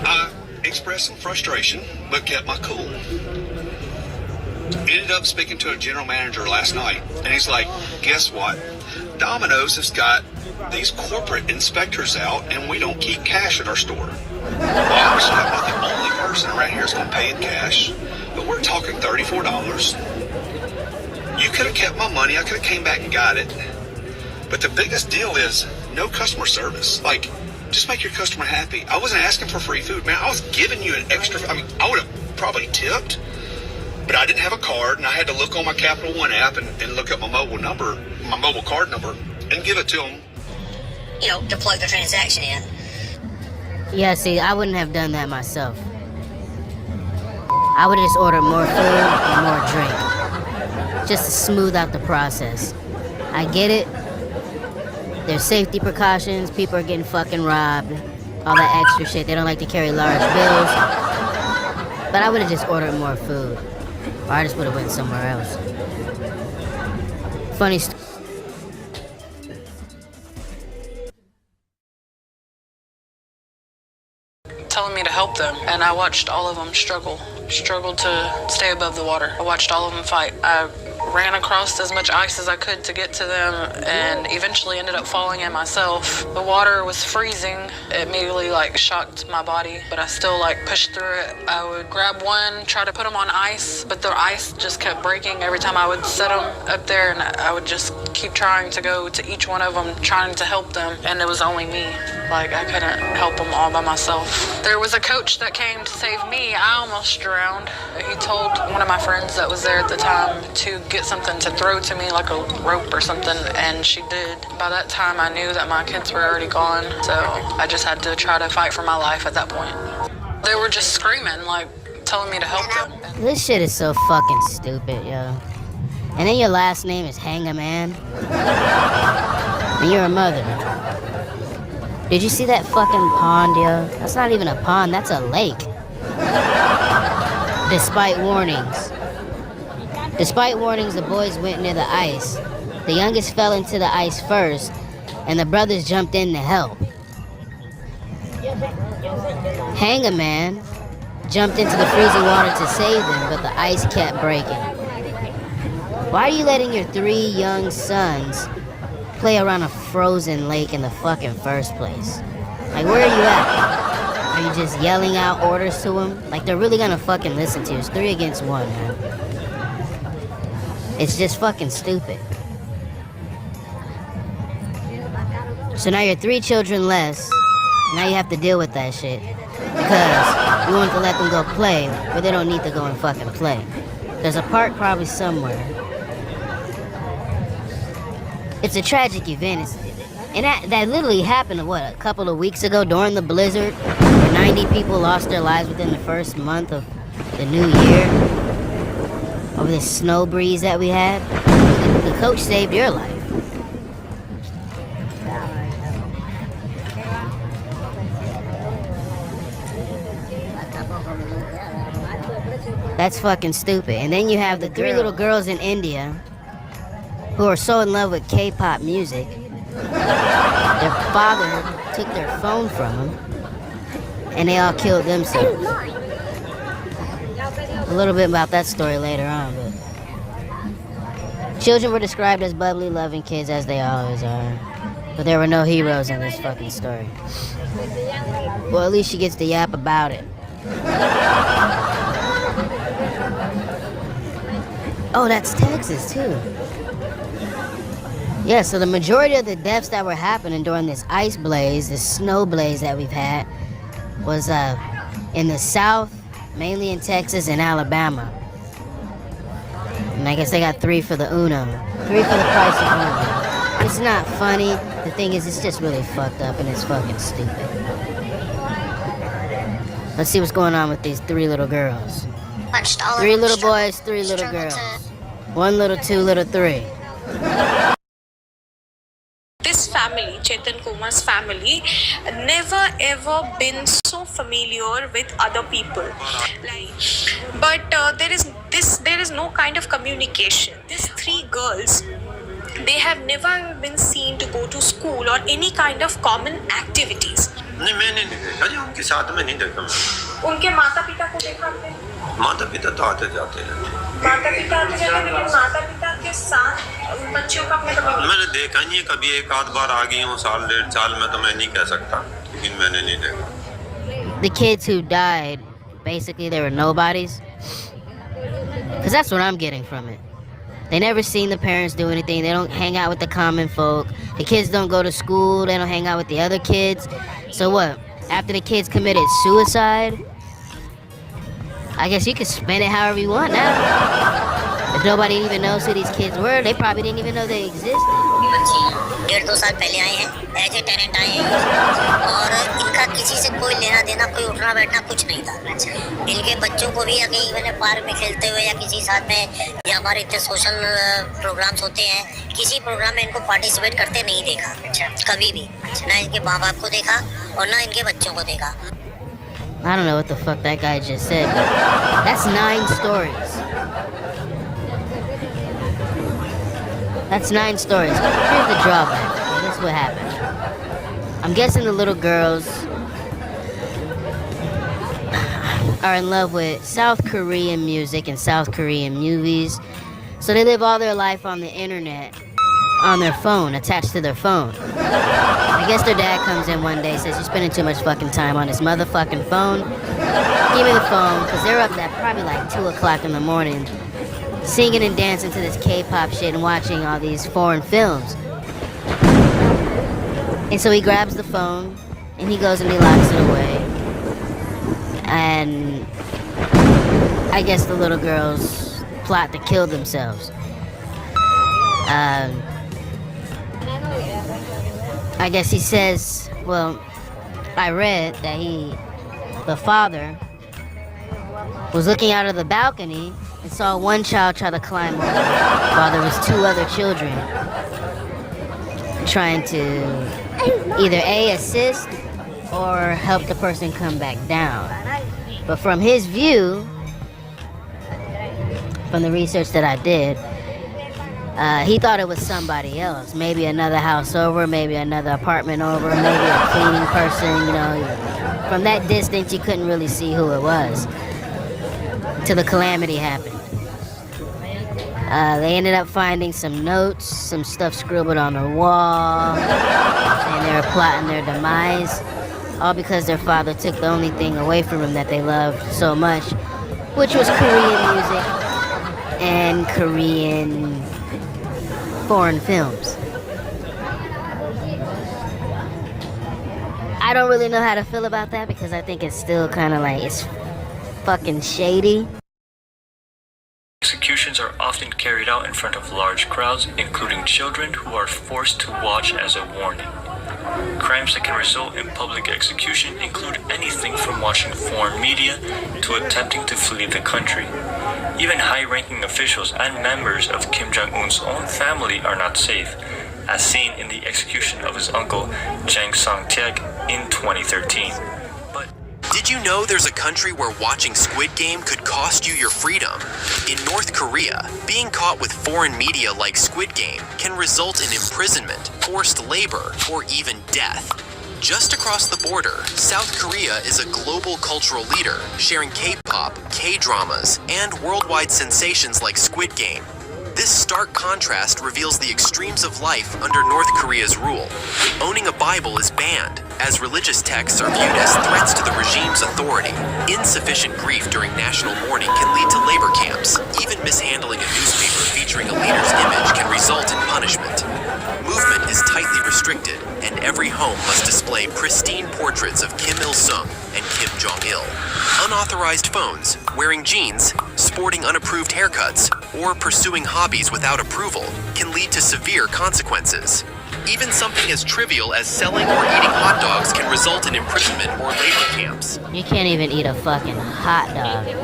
I expressed some frustration, but kept my cool. Ended up speaking to a general manager last night, and he's like, guess what? Domino's has got these corporate inspectors out, and we don't keep cash at our store. Well, obviously, I'm not the only person around here that's going to pay in cash, but we're talking $34. You could have kept my money. I could have came back and got it. But the biggest deal is no customer service. Like, just make your customer happy. I wasn't asking for free food, man. I was giving you an extra. I mean, I would have probably tipped, but I didn't have a card, and I had to look on my Capital One app and look up my mobile card number, and give it to them. To plug the transaction in. Yeah, see, I wouldn't have done that myself. I would have just ordered more food and more drink. Just to smooth out the process. I get it. There's safety precautions. People are getting fucking robbed. All that extra shit. They don't like to carry large bills. But I would have just ordered more food. Or I just would have went somewhere else. Funny story. Telling me to help them, and I watched all of them struggle to stay above the water. I watched all of them fight. I ran across as much ice as I could to get to them, and eventually ended up falling in myself. The water was freezing. It immediately shocked my body, but I still pushed through it. I would grab one, try to put them on ice, but the ice just kept breaking every time I would set them up there, and I would just keep trying to go to each one of them, trying to help them, and it was only me. I couldn't help them all by myself. There was a coach that came to save me. I almost drowned. He told one of my friends that was there at the time to get something to throw to me, like a rope or something, and she did. By that time, I knew that my kids were already gone, so I just had to try to fight for my life at that point. They were just screaming, telling me to help them. This shit is so fucking stupid, yo. And then your last name is Hangaman. And you're a mother. Did you see that fucking pond, yo? That's not even a pond, that's a lake. Despite warnings, the boys went near the ice. The youngest fell into the ice first, and the brothers jumped in to help. Hangaman jumped into the freezing water to save them, but the ice kept breaking. Why are you letting your 3 young sons play around a frozen lake in the fucking first place? Where are you at? Are you just yelling out orders to them? They're really gonna fucking listen to you. It's 3 against 1, man. It's just fucking stupid. So now you're 3 children less. Now you have to deal with that shit. Because you want to let them go play, but they don't need to go and fucking play. There's a park probably somewhere. It's a tragic event. And that literally happened, a couple of weeks ago during the blizzard, where 90 people lost their lives within the first month of the new year, over this snow breeze that we had. The coach saved your life. That's fucking stupid. And then you have the 3 little girls in India who are so in love with K-pop music. Their father took their phone from them, and they all killed themselves. A little bit about that story later on, but children were described as bubbly, loving kids, as they always are. But there were no heroes in this fucking story. Well, at least she gets to yap about it. Oh, that's Texas, too. Yeah, so the majority of the deaths that were happening during this ice blaze, this snow blaze that we've had, was in the South mainly in Texas and Alabama. And I guess they got 3 for the Uno. 3 for the price of 1. It's not funny. The thing is, it's just really fucked up and it's fucking stupid. Let's see what's going on with these 3 little girls. 3 little boys, 3 little girls. 1 little, 2 little, 3. This family, Chetan Kumar's family, never ever been so familiar with other people. But there is no kind of communication. These 3 girls, they have never been seen to go to school or any kind of common activities. नहीं मैंने नहीं देखा जी उनके साथ में नहीं देखा मैं उनके माता पिता को देखा आपने? माता पिता तो आते जाते रहते माता पिता आते जाते, लेकिन माता पिता के साथ बच्चों का आपने कभी मैंने देखा नहीं है कभी एक आध बार आ गई हूँ साल 1.5 साल में तो मैं नहीं कह सकता लेकिन मैंने नहीं देखा. The kids who died, basically they were nobodies. Because that's what I'm getting from it. They never seen the parents do anything. They don't hang out with the common folk. The kids don't go to school. They don't hang out with the other kids. So what? After the kids committed suicide, I guess you can spend it however you want now. If nobody even knows who these kids were, they probably didn't even know they existed. 1.5-2 साल पहले आए हैं, as a tenant आए हैं और इनका किसी से कोई लेना देना, कोई उठना बैठना कुछ नहीं था. इनके बच्चों को भी कहीं इवन पार्क में खेलते हुए या किसी साथ में या हमारे इतने सोशल प्रोग्राम्स होते हैं, किसी प्रोग्राम में इनको पार्टिसिपेट करते नहीं देखा कभी भी. ना इनके माँ बाप को देखा और ना इनके बच्चों को देखा. I don't know what the fuck that guy just said, but that's 9 stories. That's 9 stories. Here's the drawback. Okay, this is what happened. I'm guessing the little girls are in love with South Korean music and South Korean movies. So they live all their life on the internet, on their phone, attached to their phone. I guess their dad comes in one day, says, "You're spending too much fucking time on this motherfucking phone. Give me the phone," because they're up at probably like 2 o'clock in the morning, singing and dancing to this K-pop shit and watching all these foreign films. And so he grabs the phone and he goes and he locks it away. And I guess the little girls plot to kill themselves. I guess he says, well, I read that the father was looking out of the balcony and saw one child try to climb over while there was 2 other children trying to either A, assist or help the person come back down. But from his view, from the research that I did, he thought it was somebody else. Maybe another house over, maybe another apartment over, maybe a cleaning person, you know. From that distance, you couldn't really see who it was till the calamity happened. They ended up finding some notes, some stuff scribbled on the wall, and they were plotting their demise, all because their father took the only thing away from them that they loved so much, which was Korean music and Korean foreign films. I don't really know how to feel about that because I think it's still kind of like, it's fucking shady. Executions are often carried out in front of large crowds, including children who are forced to watch as a warning. Crimes that can result in public execution include anything from watching foreign media to attempting to flee the country. Even high-ranking officials and members of Kim Jong-un's own family are not safe, as seen in the execution of his uncle, Jang Song-taek, in 2013. Did you know there's a country where watching Squid Game could cost you your freedom? In North Korea, being caught with foreign media like Squid Game can result in imprisonment, forced labor, or even death. Just across the border, South Korea is a global cultural leader, sharing K-pop, K-dramas, and worldwide sensations like Squid Game. This stark contrast reveals the extremes of life under North Korea's rule. Owning a Bible is banned, as religious texts are viewed as threats to the regime's authority. Insufficient grief during national mourning can lead to labor camps. Even mishandling a newspaper featuring a leader's image can result result in punishment. Movement is tightly restricted, and every home must display pristine portraits of Kim Il-sung and Kim Jong-il. Unauthorized phones, wearing jeans, sporting unapproved haircuts, or pursuing hobbies without approval can lead to severe consequences. Even something as trivial as selling or eating hot dogs can result in imprisonment or labor camps. You can't even eat a fucking hot dog, bro.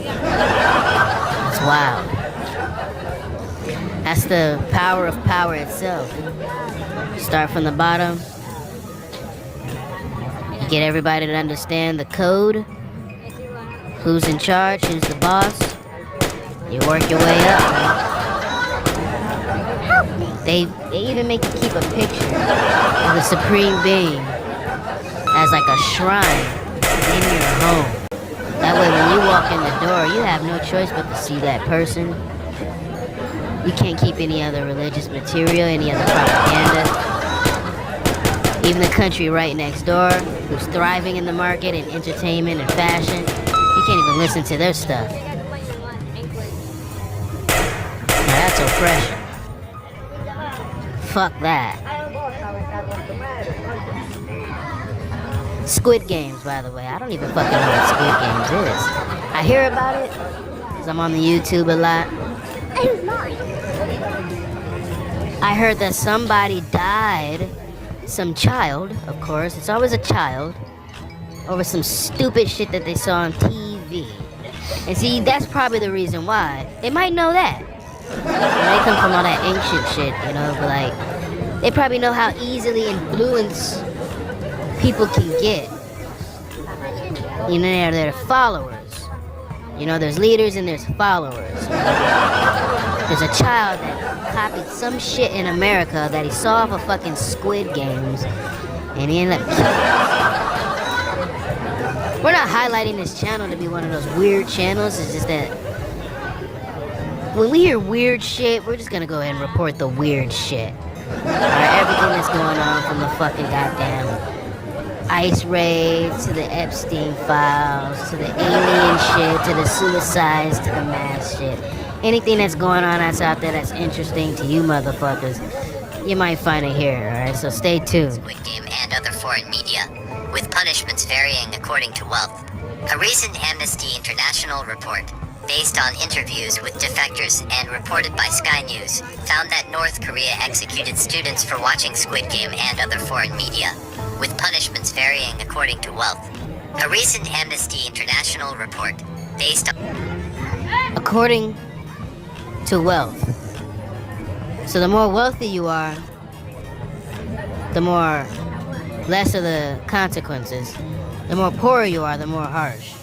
That's wild. That's the power of power itself. Start from the bottom. You get everybody to understand the code. Who's in charge, who's the boss. You work your way up, man. They even make you keep a picture of the Supreme Being as like a shrine in your home. That way when you walk in the door, you have no choice but to see that person. You can't keep any other religious material, any other propaganda. Even the country right next door, who's thriving in the market and entertainment and fashion, you can't even listen to their stuff. Now that's oppression. Fuck that. Squid Games, by the way. I don't even fucking know what Squid Games is. I hear about it because I'm on the YouTube a lot. I heard that somebody died, some child, of course, it's always a child, over some stupid shit that they saw on TV. And see, that's probably the reason why. They might know that. They come from all that ancient shit, you know, but like, they probably know how easily influenced people can get. You know, they're followers. You know, there's leaders and there's followers. There's a child that copied some shit in America that he saw off of fucking Squid Games, and he ended up killing. We're not highlighting this channel to be one of those weird channels. It's just that when we hear weird shit, we're just gonna go ahead and report the weird shit. Alright, everything that's going on from the fucking goddamn ICE raids to the Epstein files to the alien shit to the suicides to the mass shit. Anything that's going on that's out there that's interesting to you motherfuckers, you might find it here, alright? So stay tuned. Squid Game and other foreign media, with punishments varying according to wealth. A recent Amnesty International report, based on interviews with defectors and reported by Sky News, found that North Korea executed students for watching Squid Game and other foreign media, with punishments varying according to wealth. A recent Amnesty International report, based on... According to wealth. So the more wealthy you are, the more less of the consequences. The more poorer you are, the more harsh.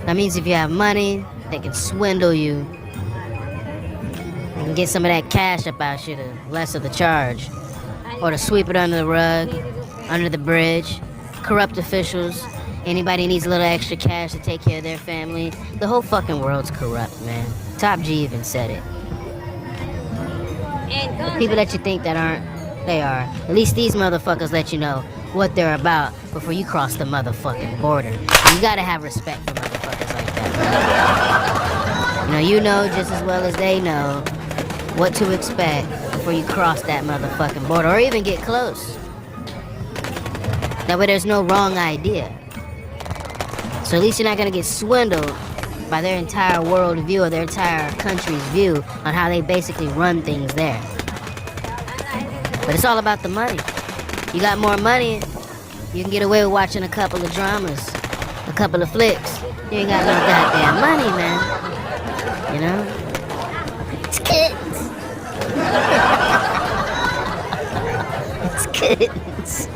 That means if you have money, they can swindle you. They can get some of that cash up out you to less of the charge. Or to sweep it under the rug, under the bridge. Corrupt officials. Anybody needs a little extra cash to take care of their family. The whole fucking world's corrupt, man. Top G even said it. The people that you think that aren't, they are. At least these motherfuckers let you know what they're about before you cross the motherfucking border. You gotta have respect for motherfuckers like that. You know just as well as they know what to expect before you cross that motherfucking border or even get close. That way there's no wrong idea. So at least you're not gonna get swindled by their entire world view or their entire country's view on how they basically run things there. But it's all about the money. You got more money, you can get away with watching a couple of dramas, a couple of flicks. You ain't got no goddamn money, man. You know? It's kids. It's kids.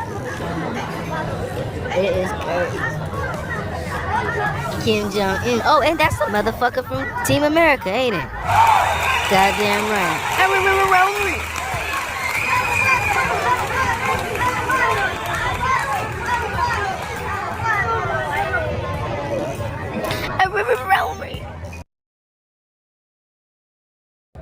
It is crazy. Kim Jong-un. Oh, and that's the motherfucker from Team America, ain't it? Goddamn right.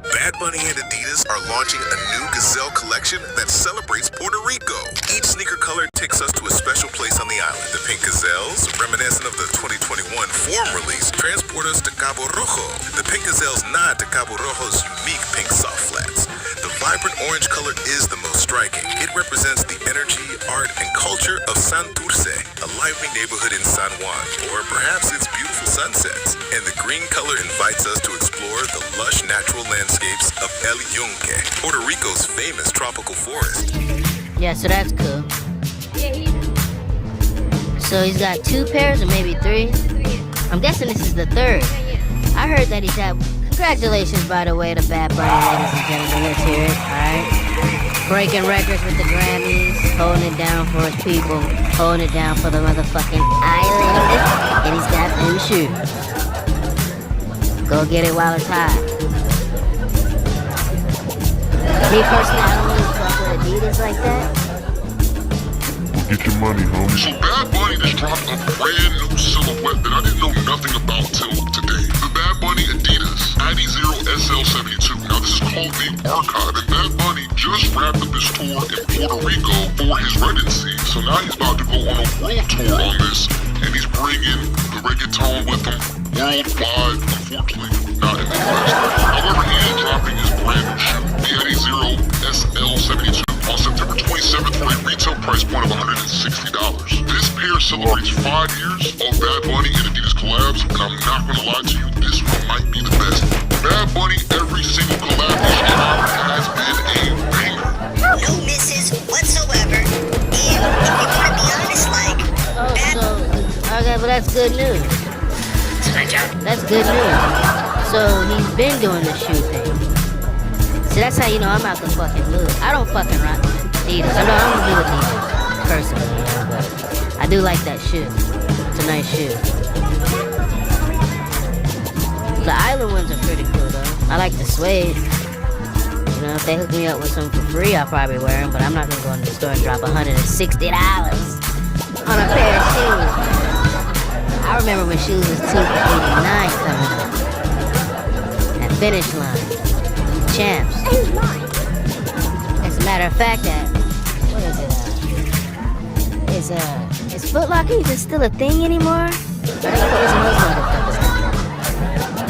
That Bunny and Adidas are launching a new Gazelle collection that celebrates Puerto Rico. Each sneaker color takes us to a special place on the island. The pink Gazelles, reminiscent of the 2021 Form release, transport us to Cabo Rojo. The pink Gazelles nod to Cabo Rojo's unique pink soft flats. The vibrant orange color is the most striking. It represents the energy, art, and culture of Santurce, a lively neighborhood in San Juan, or perhaps its beautiful sunsets. And the green color invites us to explore the lush natural landscapes of El Yunque, Puerto Rico's famous tropical forest. Yeah, so that's cool. So he's got 2 pairs or maybe 3? I'm guessing this is the 3rd. I heard that he's had... Congratulations, by the way, to Bad Bunny, ladies and gentlemen. Let's hear it, alright? Breaking records with the Grammys, holding it down for his people, holding it down for the motherfucking island. And he's got them shoes. Go get it while it's hot. Me personally, I don't really fuck with Adidas like that. Get your money, homie. So Bad Bunny just dropped a brand new silhouette that I didn't know nothing about till today. The Bad Bunny Adidas Addy Zero SL72. Now this is called the Archive, and Bad Bunny just wrapped up his tour in Puerto Rico for his residency. So now he's about to go on a world tour on this, and he's bringing the reggaeton with him worldwide, unfortunately, not in the US. However, he is dropping his brand new shoe, the Addy Zero SL72. On September 27th for a retail price point of $160. This pair celebrates 5 years of Bad Bunny and Adidas collabs, and I'm not gonna lie to you, this one might be the best. Bad Bunny, every single collab he's dropped has been a banger. No misses whatsoever. And if you want to be honest, like, Okay, but that's good news. That's good news. So he's been doing the shoe thing. See, that's how you know I'm out the fucking loop. I don't fucking rock Adidas. I know I don't do Adidas personally, you know, but I do like that shoe. It's a nice shoe. The island ones are pretty cool though. I like the suede. You know, if they hook me up with some for free, I'll probably wear them, but I'm not gonna go in the store and drop $160 on a pair of shoes. I remember when shoes was $2 for $89 coming up. At Finish Line. Champs. As a matter of fact, what is it? Is Foot Locker even still a thing anymore? Or they closing those motherfuckers down?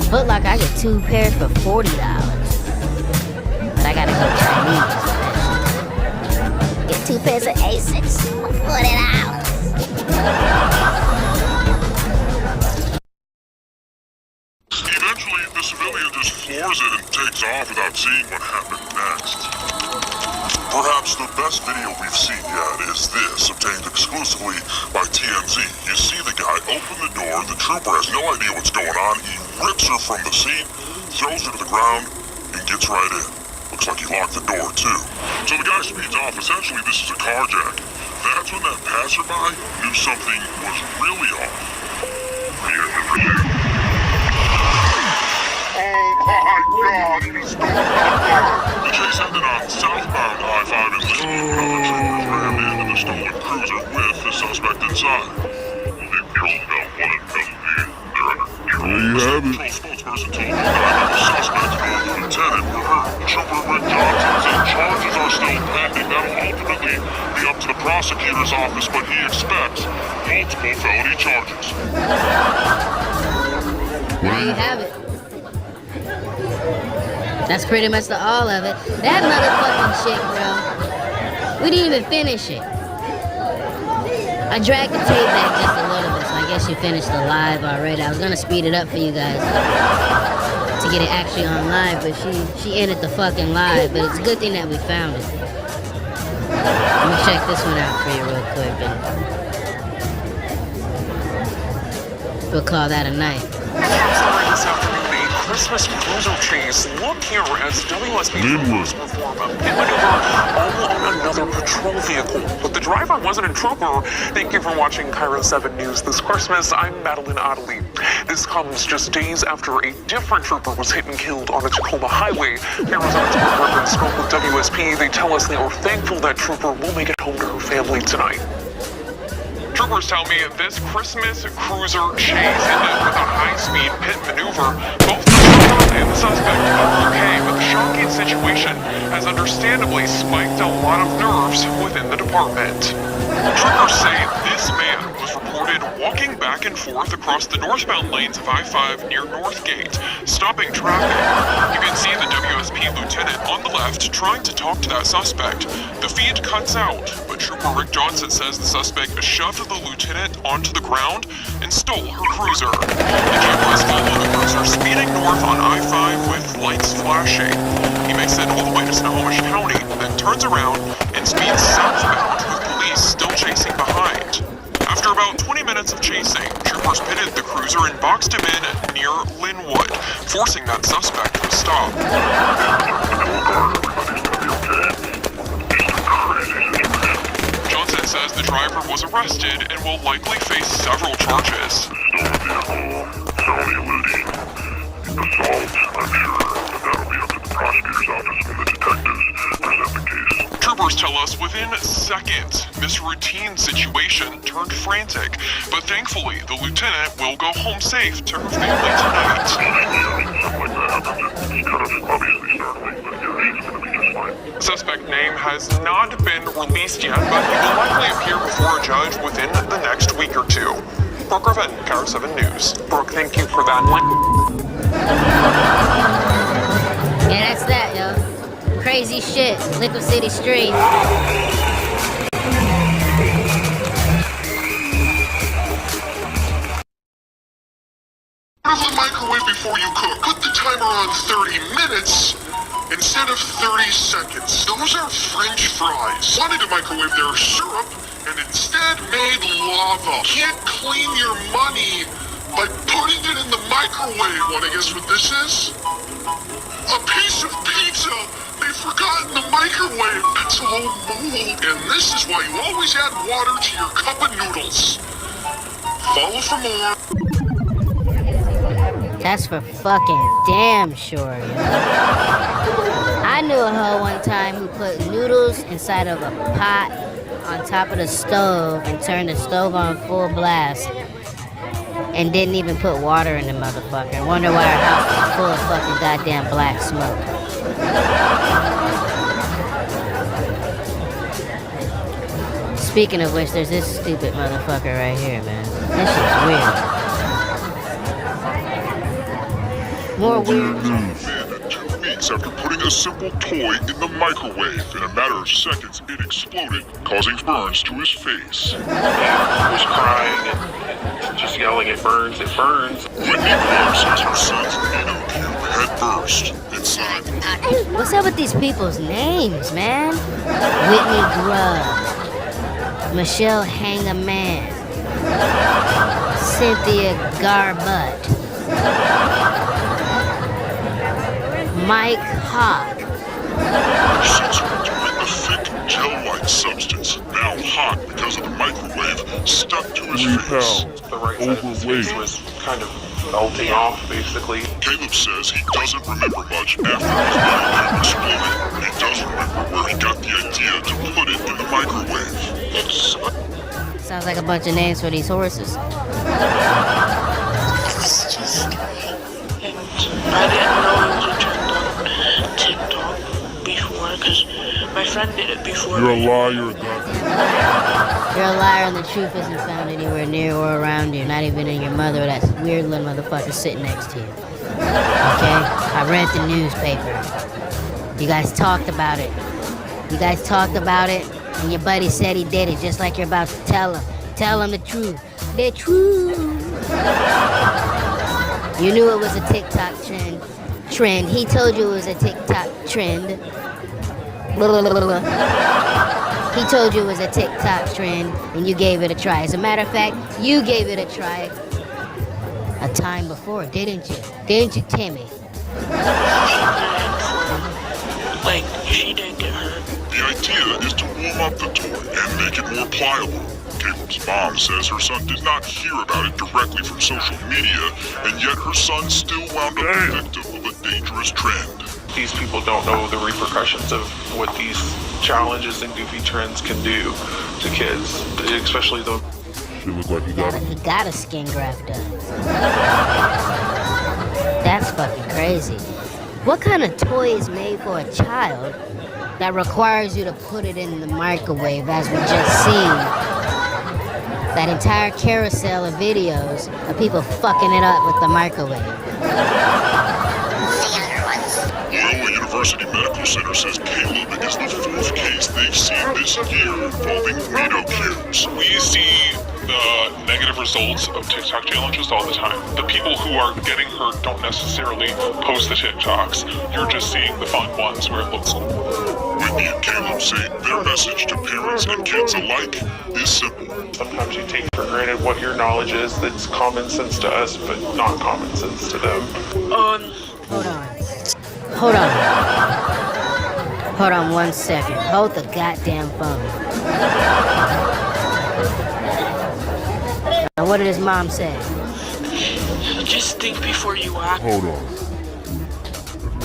Foot Locker, I get 2 pairs for $40, but I gotta go Chinese. Get 2 pairs of Asics for $40. Eventually, the civilian just floors it and takes off without seeing what happened next. Perhaps the best video we've seen yet is this, obtained exclusively by TMZ. You see the guy open the door, the trooper has no idea what's going on, he rips her from the seat, throws her to the ground, and gets right in. Looks like he locked the door too. So the guy speeds off. Essentially, this is a carjack. That's when that passerby knew something was really off. Oh my God, he's going up. The chase ended on southbound I-5 in Lincoln when other troopers rammed into the stolen cruiser with the suspect inside. There you have it. Patrol spokesperson told me that the suspect and the lieutenant were hurt. Trooper Rick Johnson said charges are still pending. That'll ultimately be up to the prosecutor's office, but he expects multiple felony charges. There you have it. That's pretty much the all of it. That motherfucking shit, bro. We didn't even finish it. I dragged the tape back just a little bit, so I guess you finished the live already. I was gonna speed it up for you guys to get it actually on live, but she ended the fucking live. But it's a good thing that we found it. Let me check this one out for you real quick, and we'll call that a night. Christmas cruiser chase. Look here as WSP troopers perform a pit maneuver all on another patrol vehicle. But the driver wasn't a trooper. Thank you for watching Cairo 7 News this Christmas. I'm Madeline Ottley. This comes just days after a different trooper was hit and killed on the Tacoma Highway. Arizona's Reverend spoke with WSP. They tell us they are thankful that trooper will make it home to her family tonight. Troopers tell me this Christmas cruiser chase ended with a high-speed pit maneuver. Both the trooper and the suspect are okay, but the shocking understandably spiked a lot of nerves within the department. Troopers say this man was reported walking back and forth across the northbound lanes of I-5 near Northgate, stopping traffic. You can see the WSP lieutenant on the left trying to talk to that suspect. The feed cuts out, but Trooper Rick Johnson says the suspect shoved the lieutenant onto the ground and stole her cruiser. The cameras follow the cruiser speeding north on I-5 with lights flashing. He makes it all the way to Snohomish County, then turns around and speeds southbound with police still chasing behind. After about 20 minutes of chasing, troopers pitted the cruiser and boxed him in near Linwood, forcing that suspect to stop. Johnson says the driver was arrested and will likely face several charges. Felony eluding, assault, I'm sure, but that'll be up to the prosecutor's office when the detectives present the case. Troopers tell us within seconds, this routine situation turned frantic, but thankfully the lieutenant will go home safe to her family tonight. Something like that happens, it's kind of obviously startling, but yeah, she's gonna be just fine. The suspect name has not been released yet, but he will likely appear before a judge within the next week or two. Brooke Griffin, KARA 7 News. Brooke, thank you for that link. Yeah, that's that, yo. Crazy shit. Liquid City Street. Put the microwave before you cook. Put the timer on 30 minutes instead of 30 seconds. Those are French fries. Wanted to microwave their syrup and instead made lava. Can't clean your money by putting it in the microwave. Wanna guess what this is? A piece of pizza they forgot in the microwave. It's all mold. And this is why you always add water to your cup of noodles. Follow for more. That's for fucking damn sure, yo. I knew a hoe one time who put noodles inside of a pot on top of the stove and turned the stove on full blast and didn't even put water in the motherfucker. Wonder why her house was full of fucking goddamn black smoke. Speaking of which, there's this stupid motherfucker right here, man. This shit's weird. More weird. 2 weeks after putting a simple toy in the microwave. In a matter of seconds, it exploded, causing burns to his face. He was crying and just yelling, it burns, it burns. Whitney Grubb says her son's needle cube had burst inside. What's up with these people's names, man? Whitney Grubb, Michelle Hangaman, Cynthia Garbutt, Mike Hawk. Since with a thick gel-like substance, now hot because of the microwave, stuck to his face. The right side of his face was kind of melting off, basically. Caleb says he doesn't remember much after his needle cube exploded. He does remember where he got the idea to put it in the microwave. It's... Sounds like a bunch of names for these horses. I didn't know it was a trend on TikTok before, because my friend did it before. You're a liar, God. You're a liar and the truth isn't found anywhere near or around you, not even in your mother or that weird little motherfucker sitting next to you. Okay? I read the newspaper. You guys talked about it. And your buddy said he did it, just like you're about to tell him. Tell him the truth. The truth. You knew it was a TikTok trend. He told you it was a TikTok trend. He told you it was a TikTok trend, and you gave it a try. As a matter of fact, you gave it a try a time before, didn't you? Didn't you, Timmy? Like, she didn't get hurt. The idea is to warm up the toy and make it more pliable. Caleb's mom says her son did not hear about it directly from social media, and yet her son still wound up the victim of a dangerous trend. These people don't know the repercussions of what these challenges and goofy trends can do to kids, especially the... She looked like He got a skin graft done. That's fucking crazy. What kind of toy is made for a child that requires you to put it in the microwave, as we just seen. That entire carousel of videos of people fucking it up with the microwave. Loyola University Medical Center says Caleb is the fourth case they've seen this year involving Reno kids. We see the negative results of TikTok challenges all the time. The people who are getting hurt don't necessarily post the TikToks. You're just seeing the fun ones where it looks Whitney and Caleb say their message to parents and kids alike is simple. Sometimes you take for granted what your knowledge is that's common sense to us, but not common sense to them. Hold on 1 second. Hold the goddamn phone. Now, what did his mom say? Just think before you act. Hold on.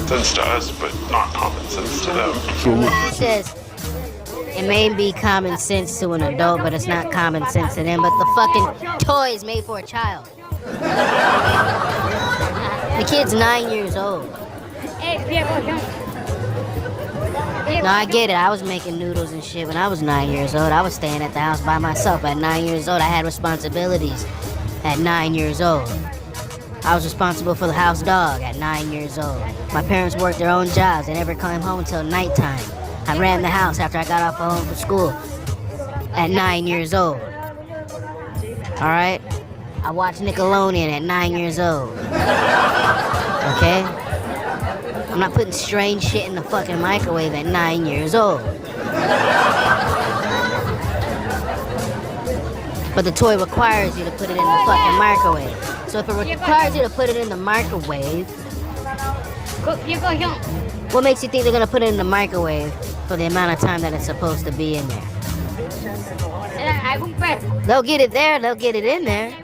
Sense to us, but not common sense to them. He says, it may be common sense to an adult, but it's not common sense to them. But the fucking toy is made for a child. The kid's 9 years old. No, I get it. I was making noodles and shit when I was 9 years old. I was staying at the house by myself. At 9 years old, I had responsibilities. At 9 years old, I was responsible for the house dog at 9 years old. My parents worked their own jobs. They never came home until nighttime. I ran the house after I got off home from school at 9 years old. Alright? I watched Nickelodeon at 9 years old. Okay? I'm not putting strange shit in the fucking microwave at 9 years old. But the toy requires you to put it in the fucking microwave. So if it requires you to put it in the microwave, what makes you think they're gonna put it in the microwave for the amount of time that it's supposed to be in there? They'll get it there, they'll get it in there.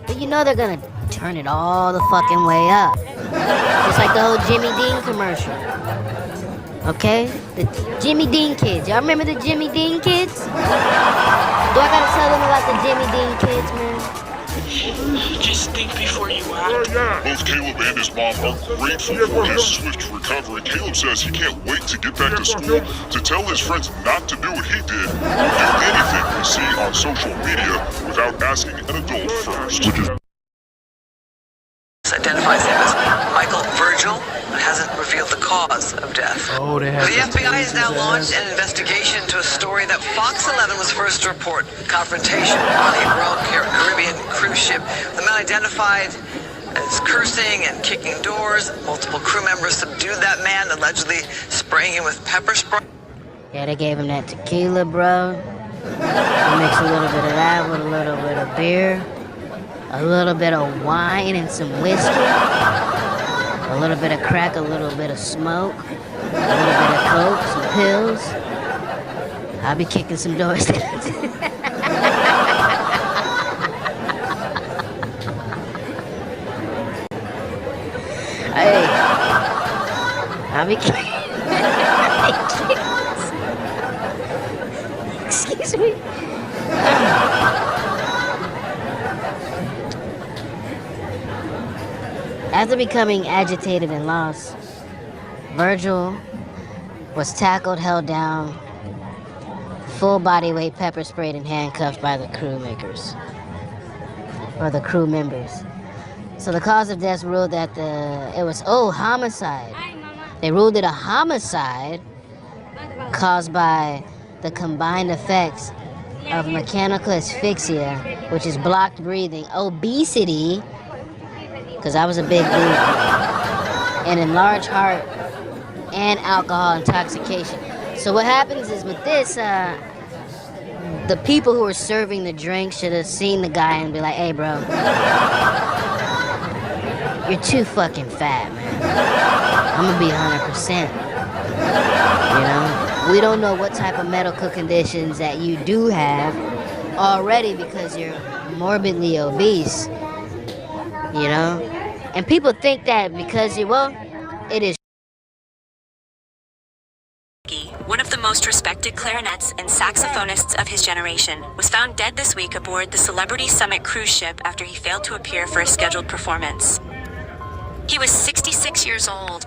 But you know they're gonna turn it all the fucking way up. Just like the whole Jimmy Dean commercial. Okay? The Jimmy Dean kids. Y'all remember the Jimmy Dean kids? Do I gotta tell them about the Jimmy Dean kids, man? Just think before you act. Both Caleb and his mom are grateful for his swift recovery. Caleb says he can't wait to get back to school to tell his friends not to do what he did or do anything they see on social media without asking an adult first. Identifies him as Michael Virgil, but hasn't revealed the cause of death. Oh, they have The FBI has now launched an investigation into a story that Fox 11 was first to report confrontation on a Royal Caribbean cruise ship. The man identified as cursing and kicking doors. Multiple crew members subdued that man, allegedly spraying him with pepper spray. Yeah, they gave him that tequila, bro. You mix a little bit of that with a little bit of beer. A little bit of wine and some whiskey, a little bit of crack, a little bit of smoke, a little bit of coke, some pills. I'll be kicking some doors. Hey, I'll be kicking. Excuse me. After becoming agitated and lost, Virgil was tackled, held down, full body weight pepper sprayed and handcuffed by the crew members. So the cause of death ruled that it was homicide. They ruled it a homicide caused by the combined effects of mechanical asphyxia, which is blocked breathing, obesity, because I was a big dude, and enlarged heart and alcohol intoxication. So what happens is with this, the people who were serving the drink should have seen the guy and be like, hey bro, you're too fucking fat, man. I'm gonna be 100%. You know? We don't know what type of medical conditions that you do have already because you're morbidly obese. You know? And people think that because it is. One of the most respected clarinets and saxophonists of his generation, was found dead this week aboard the Celebrity Summit cruise ship after he failed to appear for a scheduled performance. He was 66 years old.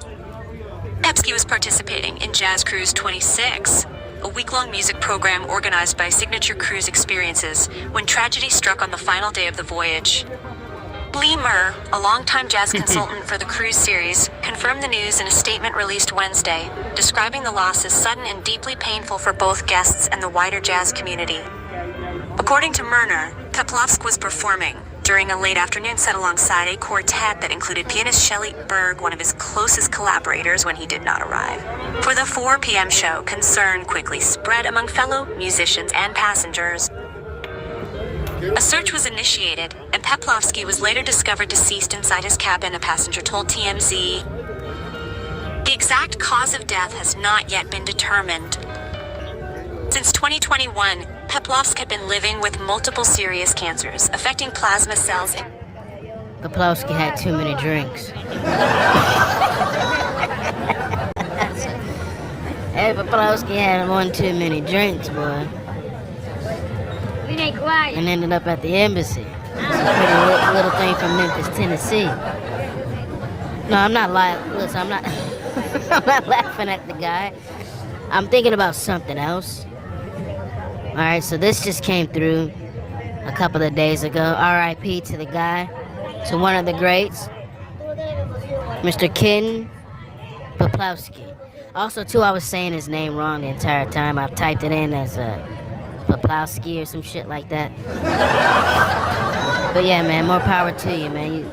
Pepsi was participating in Jazz Cruise 26, a week-long music program organized by Signature Cruise Experiences when tragedy struck on the final day of the voyage. Lee Murr, a longtime jazz consultant for the cruise series, confirmed the news in a statement released Wednesday, describing the loss as sudden and deeply painful for both guests and the wider jazz community. According to Murner, Peplovsk was performing during a late afternoon set alongside a quartet that included pianist Shelley Berg, one of his closest collaborators when he did not arrive. For the 4 p.m. show, concern quickly spread among fellow musicians and passengers. A search was initiated, and Peplovsky was later discovered deceased inside his cabin, a passenger told TMZ. The exact cause of death has not yet been determined. Since 2021, Peplovsk had been living with multiple serious cancers, affecting plasma cells. Poplowski had too many drinks. Hey, Poplowski had one too many drinks, boy. And ended up at the embassy. It's a pretty little thing from Memphis, Tennessee. No, I'm not lying. Listen, I'm not I'm not laughing at the guy. I'm thinking about something else. Alright, so this just came through a couple of days ago. R.I.P. to the guy, to one of the greats, Mr. Ken Poplowski. Also, too, I was saying his name wrong the entire time. I've typed it in as Poplowski or some shit like that. But yeah, man, more power to you, man.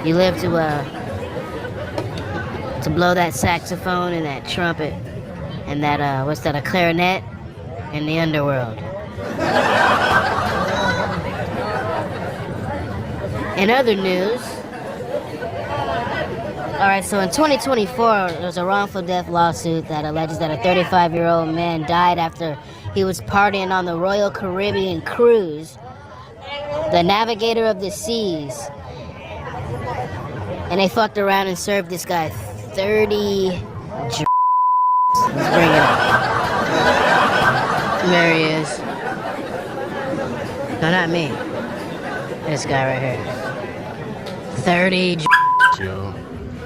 You live to blow that saxophone and that trumpet and that what's that, a clarinet in the underworld. In other news, alright, so in 2024, there was a wrongful death lawsuit that alleges that a 35-year-old man died after he was partying on the Royal Caribbean cruise, the Navigator of the Seas. And they fucked around and served this guy 30 Let's bring it up. There he is. No, not me. This guy right here. 30 Yo.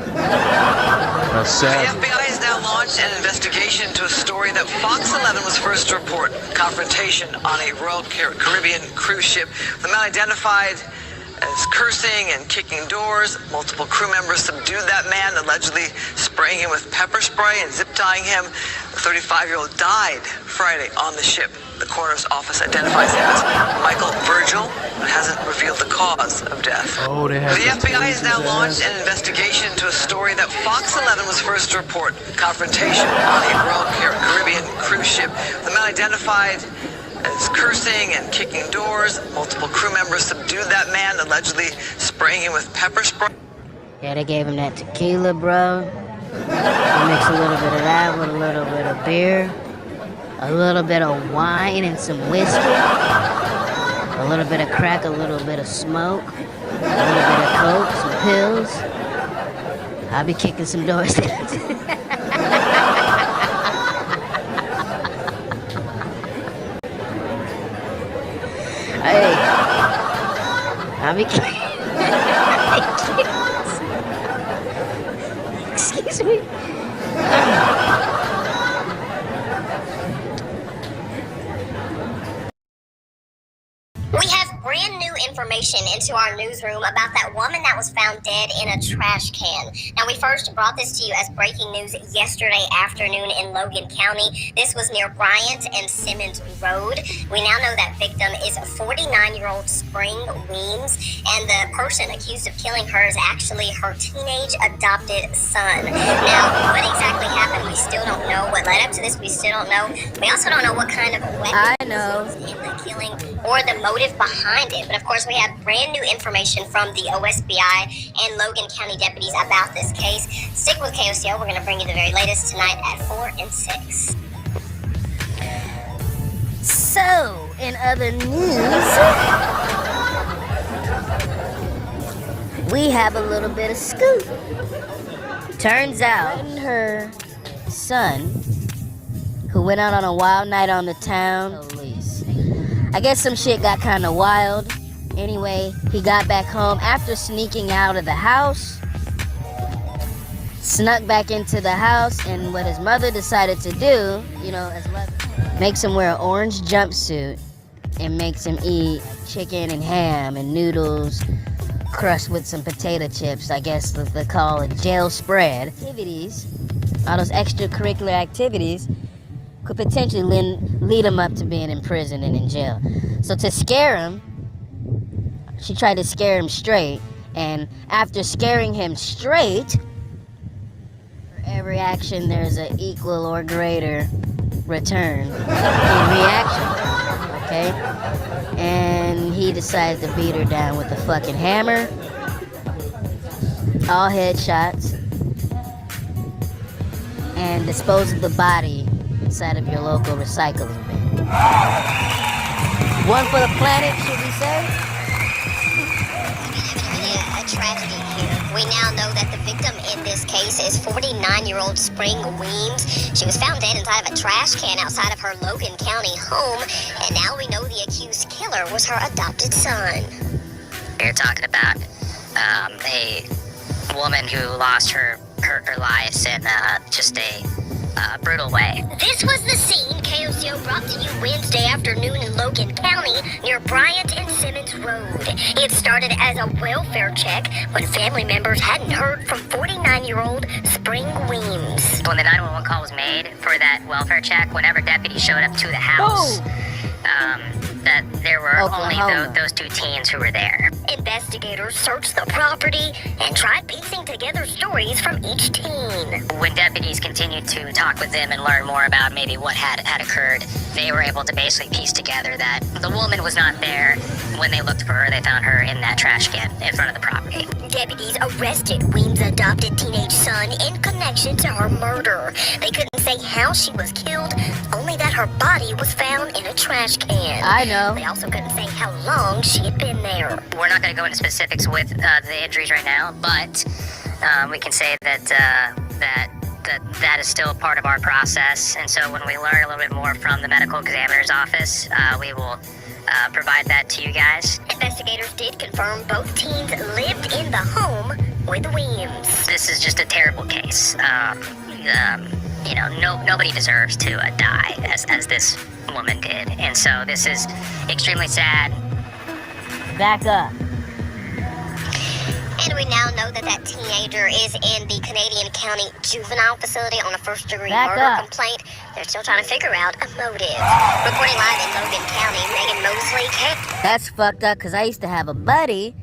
The FBI has now launched an investigation into a story that Fox 11 was first to report. Confrontation on a Royal Caribbean cruise ship. The man identified as cursing and kicking doors. Multiple crew members subdued that man, allegedly spraying him with pepper spray and zip tying him. The 35-year-old died Friday on the ship. The coroner's office identifies him as Michael Virgil, but hasn't revealed the cause of death. Oh, they have the FBI has now launched an investigation into a story that Fox 11 was first to report. Confrontation on a Royal Caribbean cruise ship. The man identified as cursing and kicking doors. Multiple crew members subdued that man, allegedly spraying him with pepper spray. Yeah, they gave him that tequila, bro. You mix a little bit of that with a little bit of beer, a little bit of wine and some whiskey, a little bit of crack, a little bit of smoke, a little bit of coke, some pills. I'll be kicking some doors. Hey, I'll be excuse me. We have brand new information into our newsroom about that woman that was found dead in a trash can. Now, we first brought this to you as breaking news yesterday afternoon in Logan County. This was near Bryant and Simmons Road. We now know that victim is a 49-year-old Spring Weems, and the person accused of killing her is actually her teenage adopted son. Now, what exactly happened, we still don't know. What led up to this, we still don't know. We also don't know what kind of weapon was in the killing or the motive behind it. But of course, we have brand new information from the OSBI and Logan County deputies about this case. Stick with KOCO. We're going to bring you the very latest tonight at 4 and 6. So, in other news, we have a little bit of scoop. Turns out, her son, who went out on a wild night on the town, I guess some shit got kind of wild. Anyway, he got back home after sneaking out of the house. snuck back into the house, and what his mother decided to do, you know, as mother, makes him wear an orange jumpsuit and makes him eat chicken and ham and noodles crushed with some potato chips. I guess they call it jail spread. Activities, all those extracurricular activities could potentially lead him up to being in prison and in jail. So to scare him, she tried to scare him straight, and after scaring him straight, for every action there's an equal or greater return in reaction, okay? And he decided to beat her down with a fucking hammer, all headshots, and dispose of the body inside of your local recycling bin. One for the planet, should we say? A tragedy here. We now know that the victim in this case is 49-year-old Spring Weems. She was found dead inside of a trash can outside of her Logan County home, and now we know the accused killer was her adopted son. We're talking about a woman who lost her life in just a brutal way. This was the scene KOCO brought to you Wednesday afternoon in Logan County near Bryant and Simmons Road. It started as a welfare check when family members hadn't heard from 49-year-old Spring Weems. When the 911 call was made for that welfare check, whenever deputies showed up to the house, that there were only those two teens who were there. Investigators searched the property and tried piecing together stories from each teen. When deputies continued to talk with them and learn more about maybe what had occurred, they were able to basically piece together that the woman was not there. When they looked for her, they found her in that trash can in front of the property. Deputies arrested Weems' adopted teenage son in connection to her murder. They couldn't say how she was killed, only that her body was found in a trash can. I know. They also couldn't say how long she had been there. We're not going to go into specifics with the injuries right now, but we can say that that is still part of our process. And so when we learn a little bit more from the medical examiner's office, we will provide that to you guys. Investigators did confirm both teens lived in the home with Weems. This is just a terrible case. You know, nobody deserves to die as this woman did. And so this is extremely sad. Back up. And we now know that teenager is in the Canadian County Juvenile Facility on a first-degree murder complaint. They're still trying to figure out a motive. Reporting live in Logan County, Megan Mosley. That's fucked up, because I used to have a buddy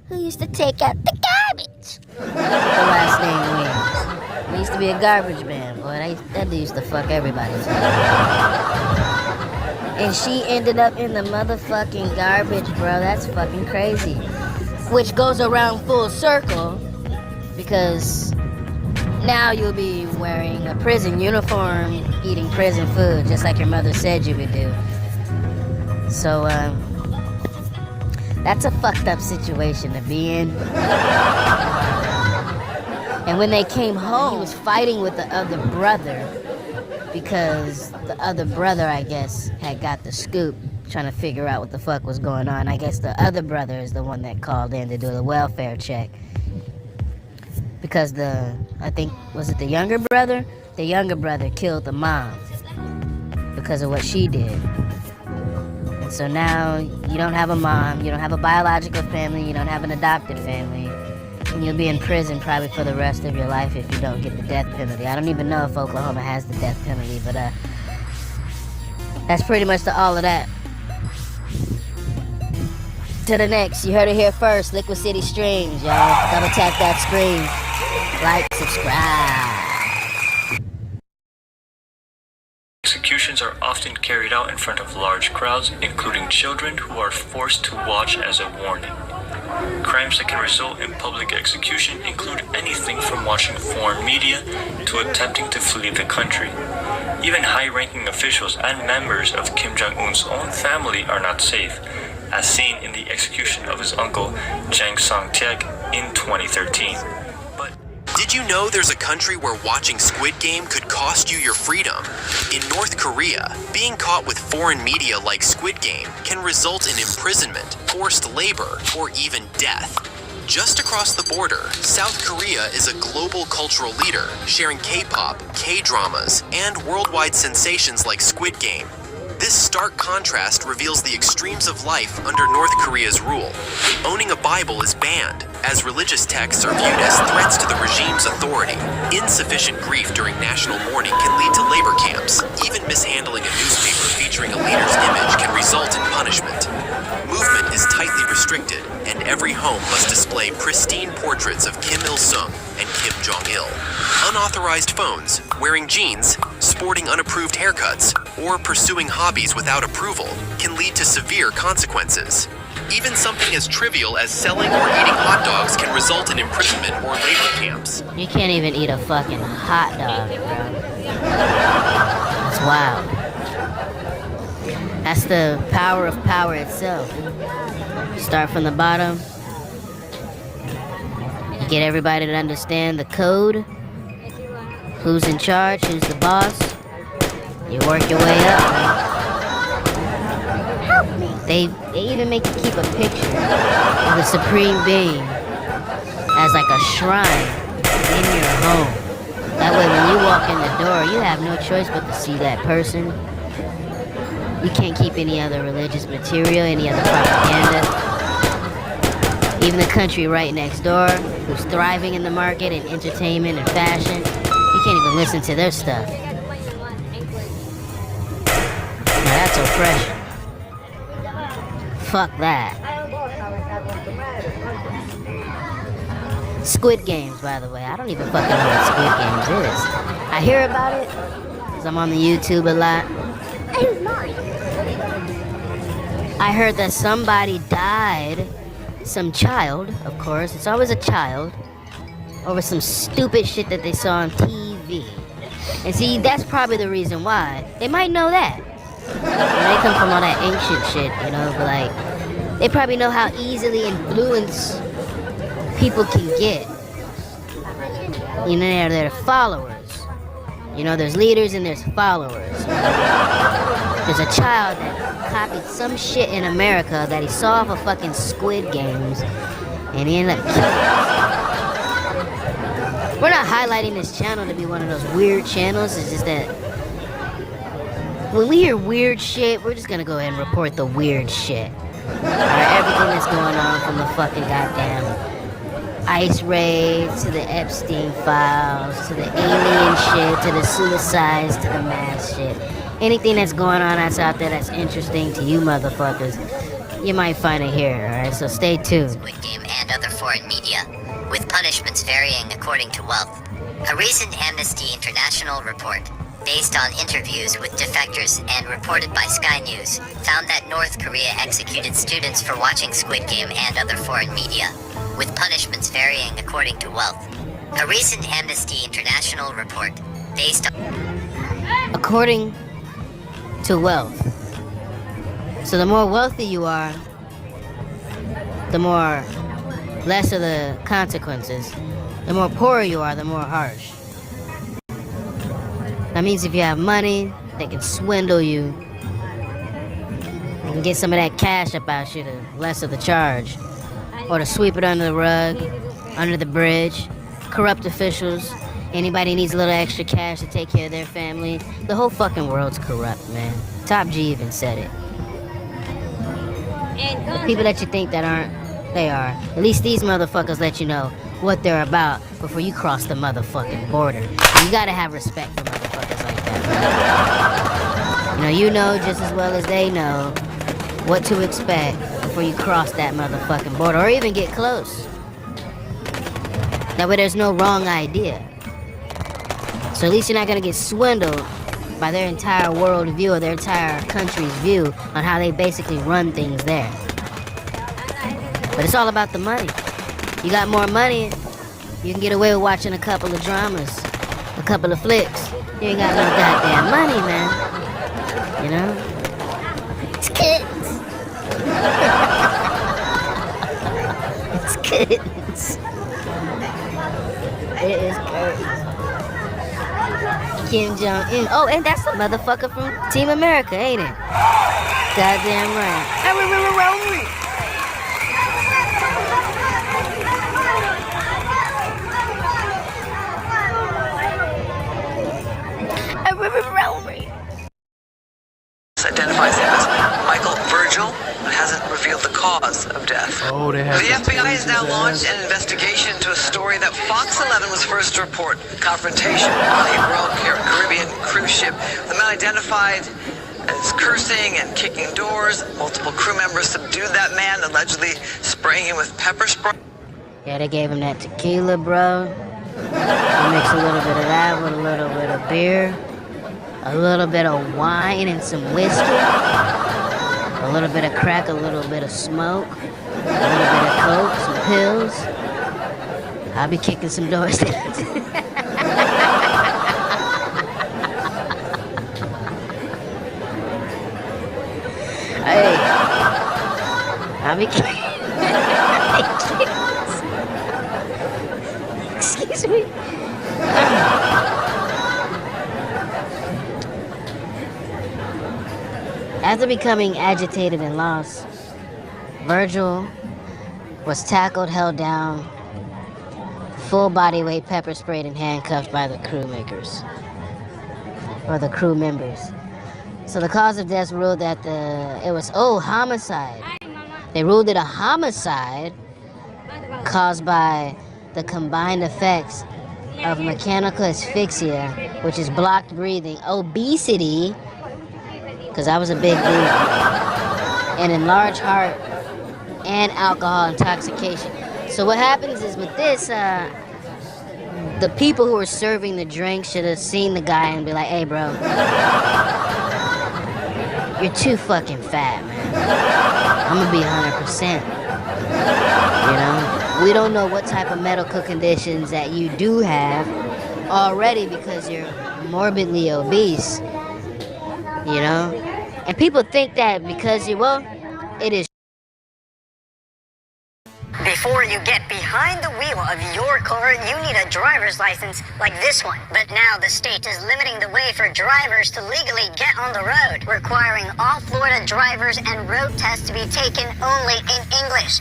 who used to take out the garbage. The last name Weems. We used to be a garbage man, boy. That dude used to fuck everybody's up. And she ended up in the motherfucking garbage, bro. That's fucking crazy. Which goes around full circle, because now you'll be wearing a prison uniform, eating prison food, just like your mother said you would do. So, that's a fucked up situation to be in. And when they came home, he was fighting with the other brother, because the other brother, I guess, had got the scoop, trying to figure out what the fuck was going on. I guess the other brother is the one that called in to do the welfare check. Because I think, was it the younger brother? The younger brother killed the mom because of what she did. And so now you don't have a mom, you don't have a biological family, you don't have an adopted family. And you'll be in prison probably for the rest of your life if you don't get the death penalty. I don't even know if Oklahoma has the death penalty, but that's pretty much all of that. To the next, you heard it here first, Liquid City Streams, y'all. Double tap that screen. Like, subscribe. Executions are often carried out in front of large crowds, including children who are forced to watch as a warning. Crimes that can result in public execution include anything from watching foreign media to attempting to flee the country. Even high-ranking officials and members of Kim Jong-un's own family are not safe, as seen in the execution of his uncle, Jang Song-taek, in 2013. Did you know there's a country where watching Squid Game could cost you your freedom? In North Korea, being caught with foreign media like Squid Game can result in imprisonment, forced labor, or even death. Just across the border, South Korea is a global cultural leader, sharing K-pop, K-dramas, and worldwide sensations like Squid Game. This stark contrast reveals the extremes of life under North Korea's rule. Owning a Bible is banned, as religious texts are viewed as threats to the regime's authority. Insufficient grief during national mourning can lead to labor camps. Even mishandling a newspaper featuring a leader's image can result in punishment. Movement is tightly restricted, and every home must display pristine portraits of Kim Il-sung and Kim Jong-il. Unauthorized phones, wearing jeans, sporting unapproved haircuts, or pursuing hobbies without approval can lead to severe consequences. Even something as trivial as selling or eating hot dogs can result in imprisonment or labor camps. You can't even eat a fucking hot dog, bro. That's wild. That's the power of power itself. Start from the bottom. You get everybody to understand the code. Who's in charge, who's the boss. You work your way up, man. They even make you keep a picture of the Supreme Being as like a shrine in your home. That way when you walk in the door, you have no choice but to see that person. You can't keep any other religious material, any other propaganda. Even the country right next door, who's thriving in the market and entertainment and fashion, you can't even listen to their stuff. Now that's oppression. Fuck that. Squid Games, by the way. I don't even fucking know what Squid Games is. I hear about it because I'm on the YouTube a lot. I heard that somebody died, some child, of course, it's always a child, over some stupid shit that they saw on TV. And see, that's probably the reason why. They might know that. They come from all that ancient shit, you know, but like, they probably know how easily influenced people can get. You know, they're followers. You know, there's leaders and there's followers. There's a child that copied some shit in America that he saw off of fucking Squid Games, and he ended up killing himself. We're not highlighting this channel to be one of those weird channels. It's just that when we hear weird shit, we're just gonna go ahead and report the weird shit. Alright, everything that's going on from the fucking goddamn ICE raids, to the Epstein files, to the alien shit, to the suicides, to the mass shit. Anything that's going on that's out there that's interesting to you motherfuckers, you might find it here, alright? So stay tuned. Squid Game and other foreign media, with punishments varying according to wealth. A recent Amnesty International report, based on interviews with defectors and reported by Sky News, found that North Korea executed students for watching Squid Game and other foreign media, with punishments varying according to wealth. A recent Amnesty International report, based on... According to wealth. So the more wealthy you are, the more less of the consequences. The more poor you are, the more harsh. That means if you have money, they can swindle you. They can get some of that cash up out you to less of the charge. Or to sweep it under the rug, under the bridge. Corrupt officials. Anybody needs a little extra cash to take care of their family. The whole fucking world's corrupt, man. Top G even said it. The people that you think that aren't, they are. At least these motherfuckers let you know what they're about before you cross the motherfucking border. And you gotta have respect for motherfuckers like that, man. You know just as well as they know what to expect before you cross that motherfucking border or even get close. That way there's no wrong idea. So at least you're not gonna get swindled by their entire world view or their entire country's view on how they basically run things there. But it's all about the money. You got more money, you can get away with watching a couple of dramas, a couple of flicks. You ain't got no goddamn money, man. You know? It's kids. It's kids. It is crazy. Kim Jong-un. Oh, and that's the motherfucker from Team America, ain't it? Goddamn right. identifies him as Michael Virgil, but hasn't revealed the cause of death. Oh, they have The to FBI has tase now his launched ass. an investigation into a story that Fox 11 was first to report confrontation on a Royal Caribbean cruise ship. The man identified as cursing and kicking doors. Multiple crew members subdued that man, allegedly spraying him with pepper spray. Yeah, they gave him that tequila, bro. You mix a little bit of that with a little bit of beer, a little bit of wine and some whiskey, a little bit of crack, a little bit of smoke, a little bit of coke, some pills. I'll be kicking some doors. Hey, I'll be kicking. Excuse me. After becoming agitated and lost, Virgil was tackled, held down, full body weight pepper sprayed and handcuffed by the crew members. So the cause of death ruled that it was homicide. They ruled it a homicide caused by the combined effects of mechanical asphyxia, which is blocked breathing, obesity, because I was a big dude, and enlarged heart, and alcohol intoxication. So what happens is with this, the people who were serving the drink should have seen the guy and be like, hey bro, you're too fucking fat, man. I'm gonna be 100%. You know? We don't know what type of medical conditions that you do have already because you're morbidly obese. You know? And people think that because it is. Before you get behind the wheel of your car, you need a driver's license like this one. But now the state is limiting the way for drivers to legally get on the road, requiring all Florida drivers and road tests to be taken only in English.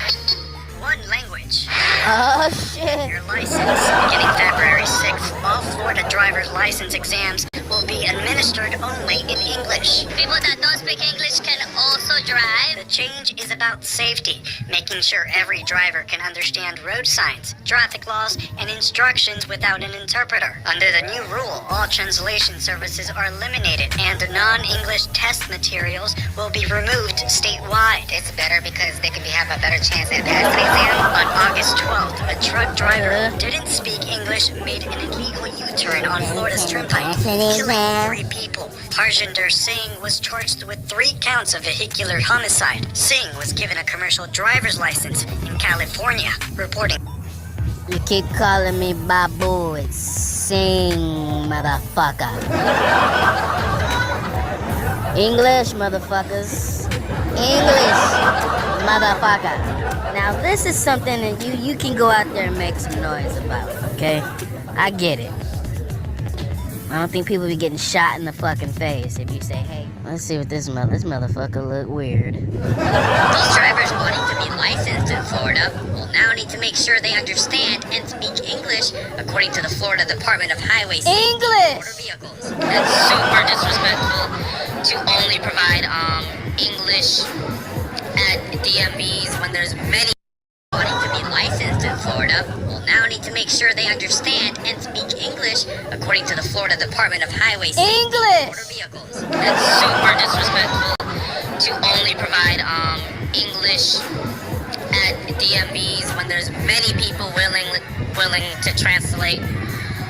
One language. Oh shit. Your license. Beginning February 6th, all Florida driver's license exams will be administered only in English. People that don't speak English can also drive. The change is about safety, making sure every driver can understand road signs, traffic laws, and instructions without an interpreter. Under the new rule, all translation services are eliminated, and non-English test materials will be removed statewide. It's better because they could have a better chance at passing the exam. On August 12th, a truck driver who didn't speak English made an illegal U-turn on Florida's turnpike, killing 3 people. Harjinder Singh was charged with 3 counts of vehicular homicide. Singh was given a commercial driver's license in California, reporting. You keep calling me Babu, it's Sing, motherfucker. English, motherfuckers. English, motherfucker. Now this is something that you can go out there and make some noise about, okay? I get it. I don't think people be getting shot in the fucking face if you say, hey, let's see what this motherfucker look weird. Those drivers wanting to be licensed in Florida will now need to make sure they understand and speak English, according to the Florida Department of Highway Safety and Motor Vehicles. That's super disrespectful to only provide English at DMVs when there's many wanting to be licensed in Florida will now need to make sure they understand and speak English, according to the Florida Department of Highway Safety and Motor Vehicles. That's super disrespectful to only provide English at DMVs when there's many people willing to translate.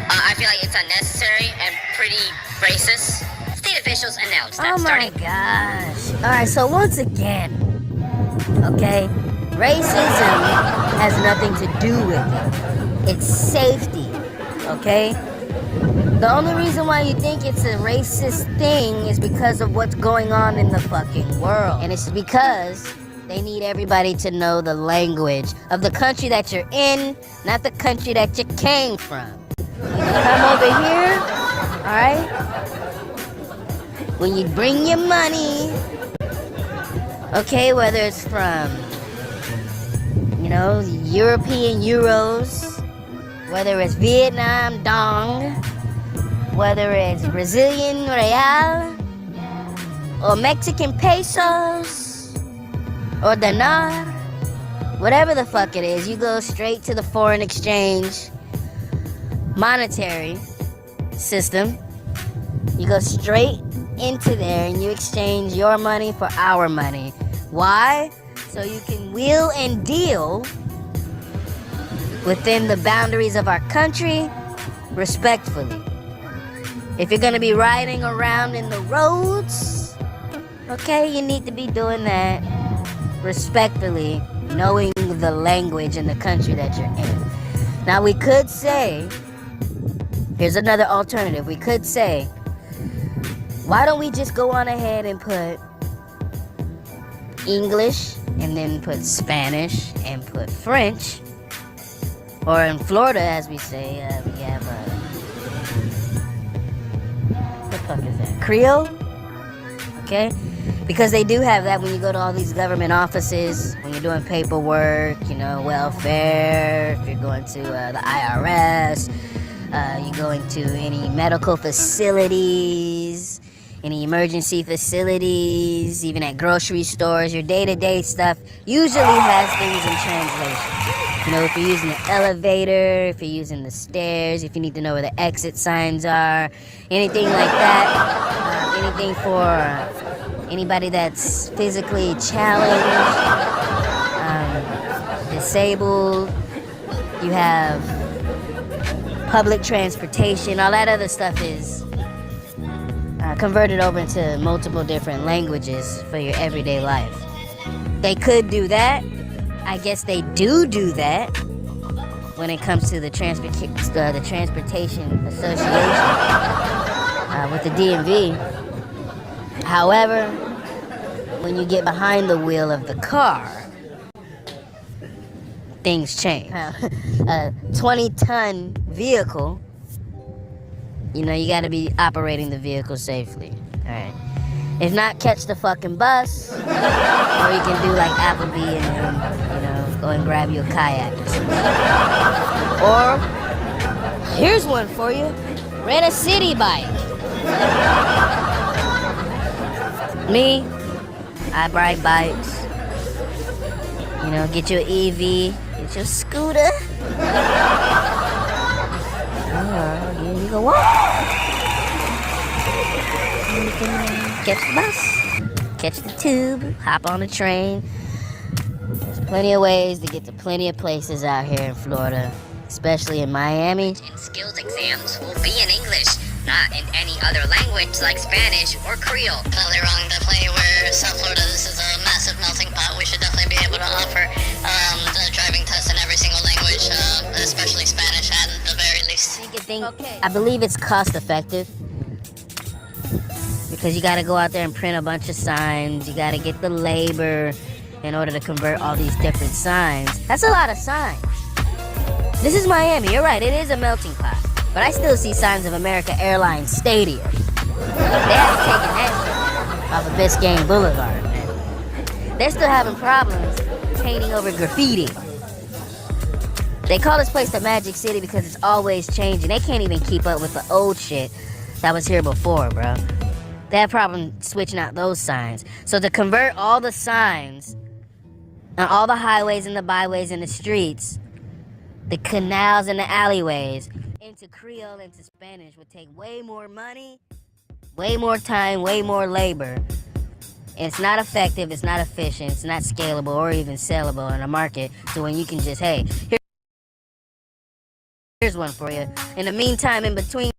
I feel like it's unnecessary and pretty racist. State officials announced that starting. Oh my gosh. Alright, so once again, okay, racism has nothing to do with it. It's safety, okay? The only reason why you think it's a racist thing is because of what's going on in the fucking world. And it's because they need everybody to know the language of the country that you're in, not the country that you came from. When you come over here, alright? When you bring your money, okay, whether it's from, European euros, whether it's Vietnam dong, whether it's Brazilian real or Mexican pesos or dinar, whatever the fuck it is, you go straight to the foreign exchange monetary system. You go straight into there and you exchange your money for our money. Why? So you can wheel and deal within the boundaries of our country respectfully. If you're gonna be riding around in the roads, okay, you need to be doing that respectfully, knowing the language in the country that you're in. Now we could say, here's another alternative. We could say, why don't we just go on ahead and put English and then put Spanish and put French, or in Florida, as we say, we have what the fuck is that? Creole? Okay? Because they do have that when you go to all these government offices, when you're doing paperwork, you know, welfare, if you're going to the IRS, you're going to any medical facilities, any emergency facilities, even at grocery stores, your day-to-day stuff usually has things in translation. You know, if you're using the elevator, if you're using the stairs, if you need to know where the exit signs are, anything like that, anything for anybody that's physically challenged, disabled, you have public transportation, all that other stuff is converted over into multiple different languages for your everyday life. They could do that. I guess they do that when it comes to the Transportation Association with the DMV. However, when you get behind the wheel of the car, things change. A 20-ton vehicle, you know, you got to be operating the vehicle safely. All right. If not, catch the fucking bus, or you can do like Applebee and, you know, go and grab you a kayak or something. Or, here's one for you. Rent a city bike. Me, I ride bikes. You know, get your EV, get your scooter. You can walk. You can catch the bus, catch the tube, hop on the train. There's plenty of ways to get to plenty of places out here in Florida, especially in Miami. And skills exams will be in English, not in any other language like Spanish or Creole. Totally wrong. Definitely, we're South Florida. This is a massive melting pot. We should definitely be able to offer the driving test in every single language, especially Spanish at the very least. I believe it's cost effective. Because you gotta go out there and print a bunch of signs. You gotta get the labor in order to convert all these different signs. That's a lot of signs. This is Miami, you're right, it is a melting pot. But I still see signs of America Airlines Stadium. They haven't taken that shit off of Biscayne Boulevard, man. They're still having problems painting over graffiti. They call this place the Magic City because it's always changing. They can't even keep up with the old shit that was here before, bro. They have problem switching out those signs. So to convert all the signs on all the highways and the byways and the streets, the canals and the alleyways, into Creole, into Spanish would take way more money, way more time, way more labor. And it's not effective, it's not efficient, it's not scalable or even sellable in a market. So when you can just, hey, here's one for you. In the meantime, in between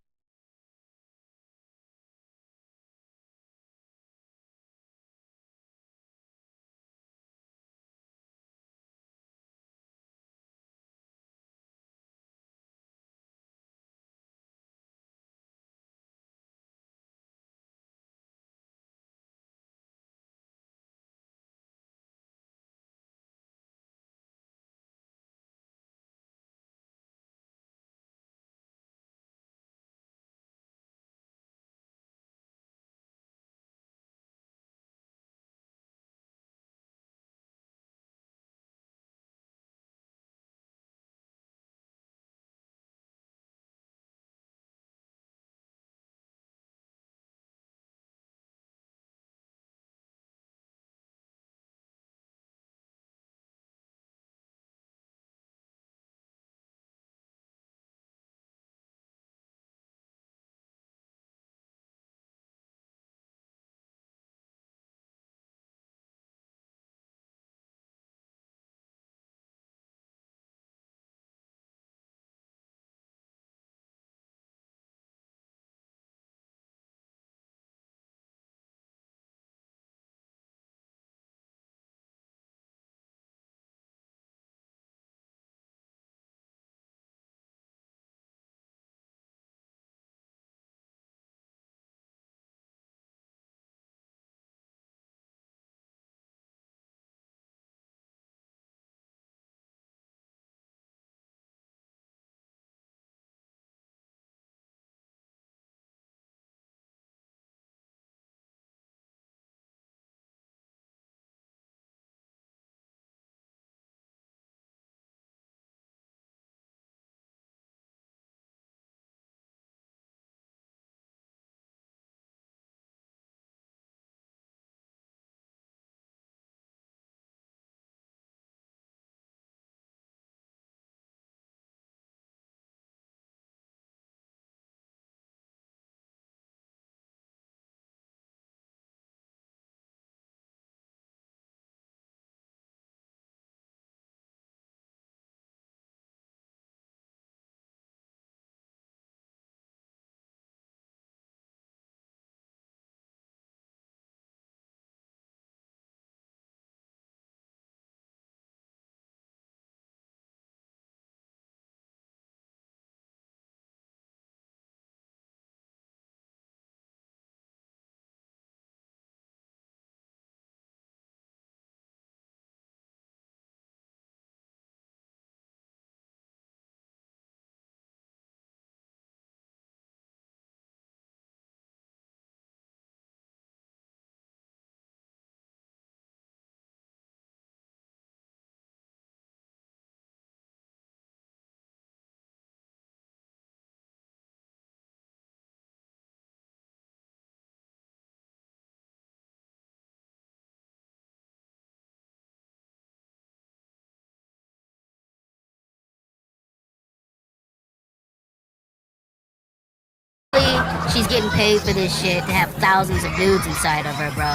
she's getting paid for this shit to have thousands of dudes inside of her, bro.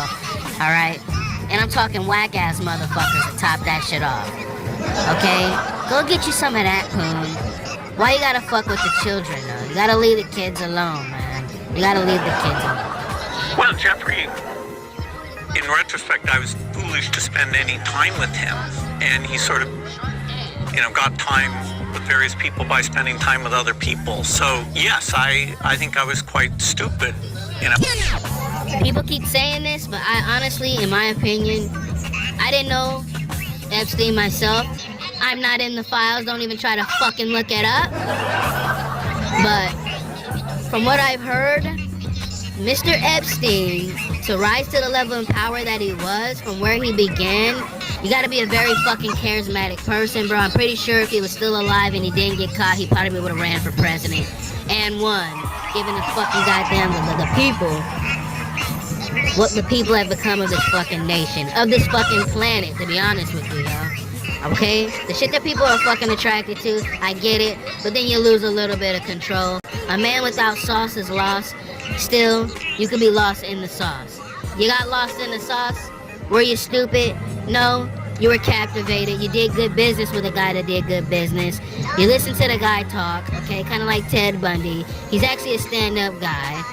Alright? And I'm talking whack-ass motherfuckers to top that shit off. Okay? Go get you some of that, Poon. Why you gotta fuck with the children, though? You gotta leave the kids alone, man. You gotta leave the kids alone. Well, Jeffrey, in retrospect, I was foolish to spend any time with him. And he sort of, got time with various people by spending time with other people. So, yes, I think I was quite stupid, People keep saying this, but I honestly, in my opinion, I didn't know Epstein myself. I'm not in the files, don't even try to fucking look it up. But from what I've heard, Mr. Epstein, to rise to the level of power that he was, from where he began, you gotta be a very fucking charismatic person, bro. I'm pretty sure if he was still alive and he didn't get caught, he probably would've ran for president and won, given the fucking goddamn the people, what the people have become of this fucking nation, of this fucking planet, to be honest with you, y'all. Okay? The shit that people are fucking attracted to, I get it, but then you lose a little bit of control. A man without sauce is lost. Still, you could be lost in the sauce. You got lost in the sauce? Were you stupid? No. You were captivated. You did good business with a guy that did good business. You listened to the guy talk, okay? Kind of like Ted Bundy. He's actually a stand-up guy,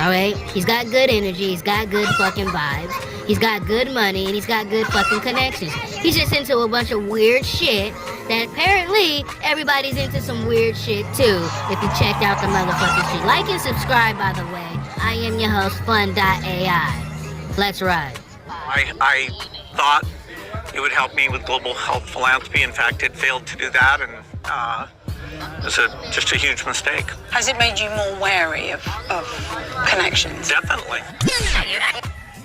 alright? He's got good energy. He's got good fucking vibes. He's got good money, and he's got good fucking connections. He's just into a bunch of weird shit that apparently everybody's into some weird shit too, if you checked out the motherfucking shit. Like and subscribe, by the way. I am your host, Fun.ai. Let's ride. I thought it would help me with global health philanthropy. In fact, it failed to do that, and it was just a huge mistake. Has it made you more wary of connections? Definitely.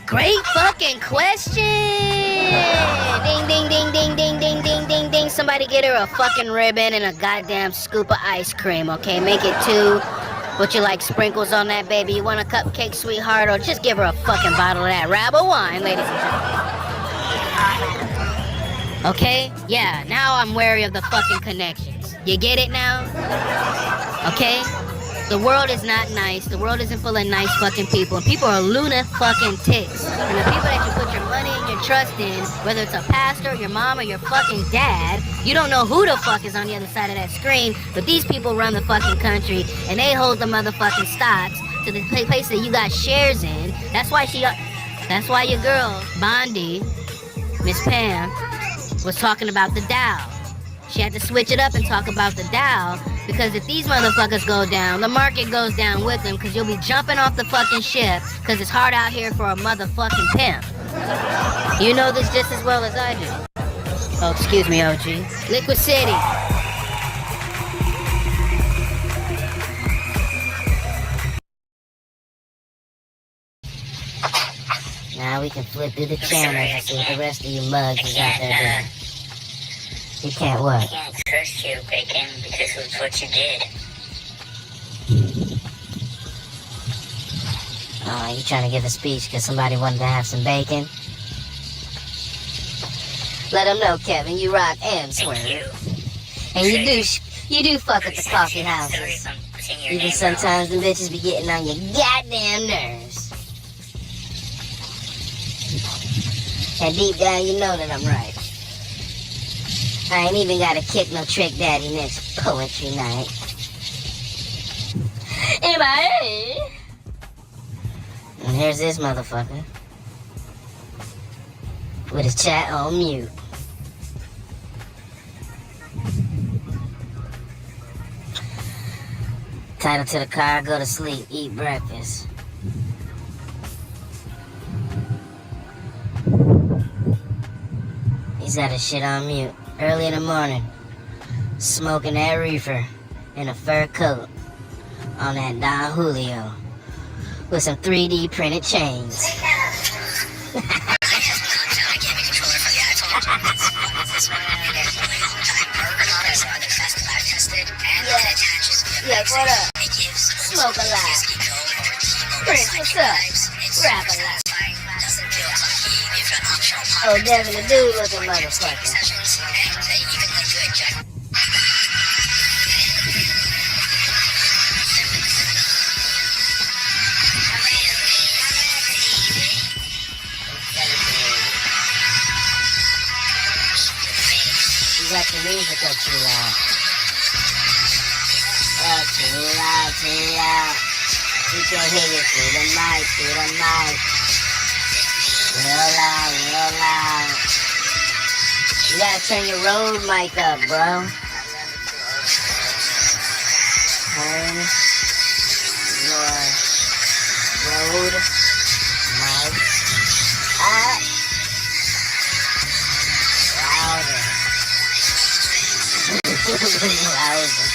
Great fucking question! Ding, ding, ding, ding, ding, ding, ding, ding, ding. Somebody get her a fucking ribbon and a goddamn scoop of ice cream, okay? Make it 2. Would you like sprinkles on that, baby? You want a cupcake, sweetheart? Or just give her a fucking bottle of that Rabble wine, ladies and gentlemen. Okay? Yeah, now I'm wary of the fucking connections. You get it now? Okay? The world is not nice. The world isn't full of nice fucking people. And people are lunar fucking ticks. And the people that you put your money and your trust in, whether it's a pastor, your mom, or your fucking dad, you don't know who the fuck is on the other side of that screen, but these people run the fucking country, and they hold the motherfucking stocks to the place that you got shares in. That's why your girl, Bondi, Miss Pam, was talking about the Dow. She had to switch it up and talk about the Dow, because if these motherfuckers go down, the market goes down with them, because you'll be jumping off the fucking ship, because it's hard out here for a motherfucking pimp. You know this just as well as I do. Oh, excuse me, OG. Liquid City. Now we can flip through the channels and see what the rest of you mugs is out there doing. You can't what? I can't trust you, Bacon, because of what you did. Oh, you trying to give a speech because somebody wanted to have some bacon? Let them know, Kevin, you rock and swear. And you do fuck with the coffee houses. Even sometimes the bitches be getting on your goddamn nerves. And deep down, you know that I'm right. I ain't even gotta kick no Trick Daddy next poetry night. Anybody? And here's this motherfucker with his chat on mute. Title to the car, go to sleep, eat breakfast. He's got his shit on mute. Early in the morning, smoking that reefer in a fur coat on that Don Julio with some 3D printed chains. Yeah, what up? Smoke a lot. Prince, what's up? Rap a lot. Oh, Devin the dude looking motherfucker. music up too loud. Too loud, too loud. You can hear it through the mic, Real loud, real loud. You gotta turn your Rode mic up, bro. Turn your Rode mic up. Louder.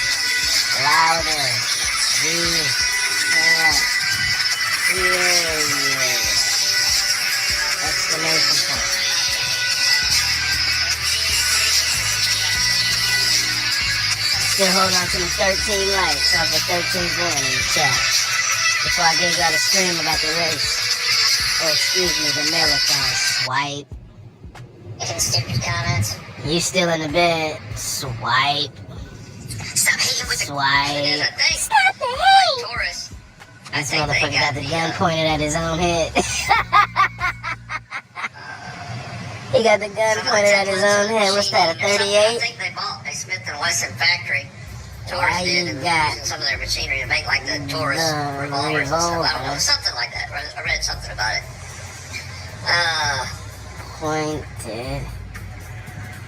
Louder. We can't hear you. Exclamation point. Still holding on to the 13 likes off the 13th one in the chat. Before I gave y'all the stream about the race. Or excuse me, the marathon. Swipe. Stupid comments. You still in the bed. Swipe. Stop hating with Swipe. Stop the hate! Taurus. This motherfucker got the gun pointed at his own head. He got the gun pointed at his own head. What's that, a 38? I think they bought a Smith & Wesson factory. Taurus did, and using some of their machinery to make like the Taurus revolvers and stuff. I don't know, something like that. I read something about it. Pointed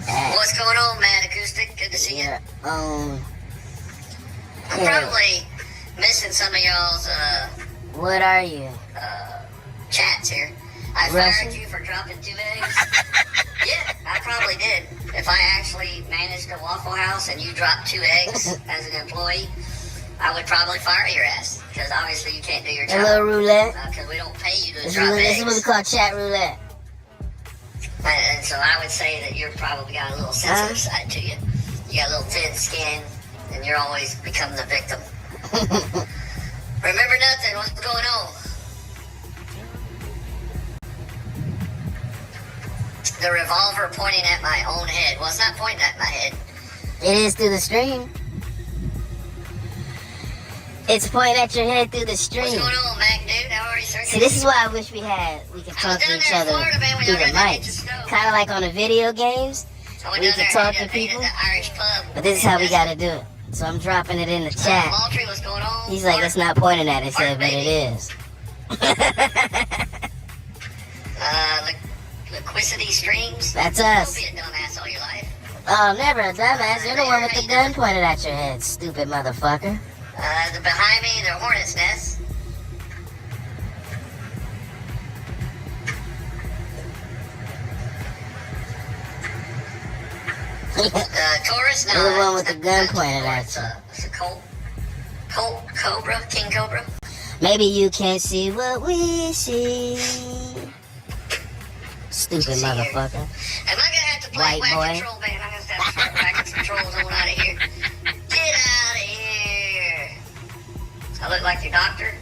at What's going on, Mad Acoustic? Good to see you. I'm probably missing some of y'all's what are you? Chats here. I Russian? fired you for dropping 2 eggs. Yeah, I probably did. If I actually managed a Waffle House and you dropped 2 eggs as an employee, I would probably fire your ass. Because obviously you can't do your job. A little roulette. Because we don't pay you to This drop eggs. is what we call chat roulette. And so I would say that you're probably got a little sensitive side to you. You got a little thin skin, and you're always become the victim. Remember nothing. What's going on? The revolver pointing at my own head. Well, it's not pointing at my head. It is through the stream. It's pointing at your head through the stream. What's going on, Mac dude? How are you, sir? See, this is why I wish we could talk to each other through the mics. Kind of like on the video games. We can talk to people. But this is how we gotta do it. So I'm dropping it in the chat. Maltry, what's going on? He's like, it's not pointing at his head, but it is. Liquidity Streams? That's us. Don't be a dumbass all your life. Oh, never a dumbass. You're the one with the gun pointed at your head, stupid motherfucker. Behind me, the hornet's nest. Taurus, no. You're the one with the gun pointed at you. It's a Colt Cobra, King Cobra. Maybe you can't see what we see. Stupid motherfucker. Am I gonna have to play Whack Control Band? I'm gonna have to start Whack Controls on out of here. Get out of here. I look like your doctor?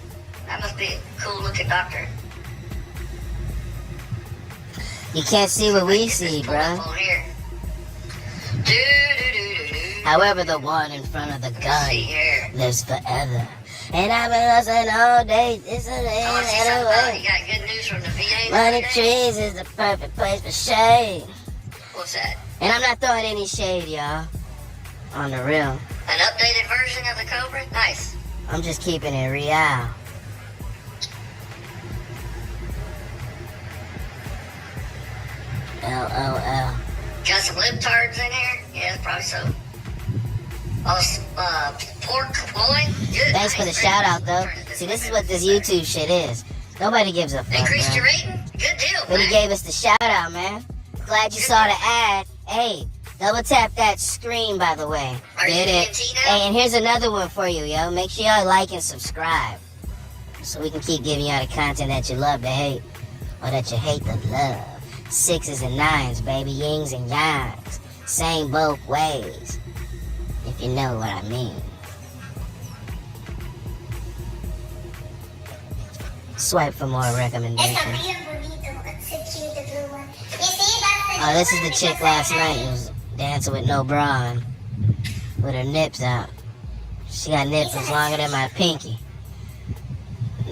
That must be a cool looking doctor. You can't see what we see, bro. However, the one in front of the gun lives forever. And I've been listening all day. This is the way. You got good news from the VA. Money trees is the perfect place for shade. What's that? And I'm not throwing any shade, y'all. On the real. An updated version of the Cobra? Nice. I'm just keeping it real. LOL. Got some libtards in here? Yeah, probably so. Pork loin? Good. Thanks for the shout out, though. See, this is what this YouTube shit is. Nobody gives a fuck. Increased your rating? Good deal, But he gave us the shout out, man. Glad you saw the ad. Hey, double tap that screen, by the way. Did it? Hey, and here's another one for you, yo. Make sure y'all like and subscribe. So we can keep giving y'all the content that you love to hate. Or that you hate to love. 6s and 9s, baby. Yings and yangs. Same both ways. If you know what I mean. Swipe for more recommendations. Oh, this is the chick last night who was dancing with no bra on. With her nips out. She got nipples longer than my pinky.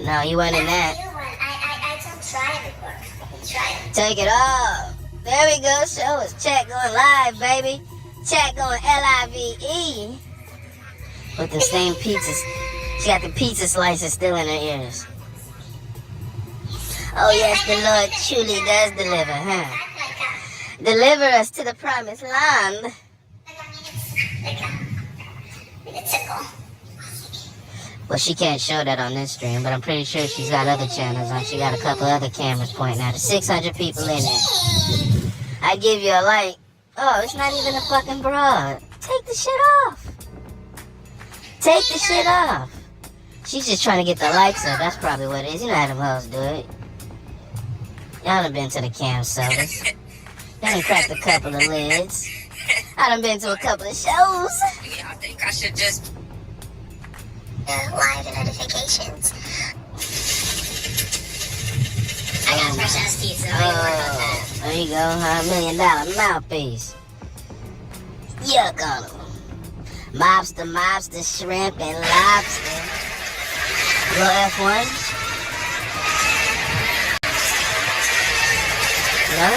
No, you wasn't in that. I don't try it before. Try it. Take it off. There we go. Show us chat going live, baby. Chat going L-I-V-E. With the same pizzas. She got the pizza slices still in her ears. Oh yes, the Lord truly does deliver, huh? Deliver us to the promised land. Well, she can't show that on this stream, but I'm pretty sure she's got other channels on. She got a couple other cameras pointing at her. 600 people in there. I give you a like. Oh, it's not even a fucking broad. Take the shit off. Take the shit off. She's just trying to get the likes up. That's probably what it is. You know how them hoes do it. Y'all done been to the cam service. Y'all done cracked a couple of lids. I done been to a couple of shows. Yeah, I think I should just live notifications. I got fresh ass teeth, so Oh, there you go, $100 million mouthpiece. Yuck on them. Mobster, shrimp, and lobster. Little F1. No?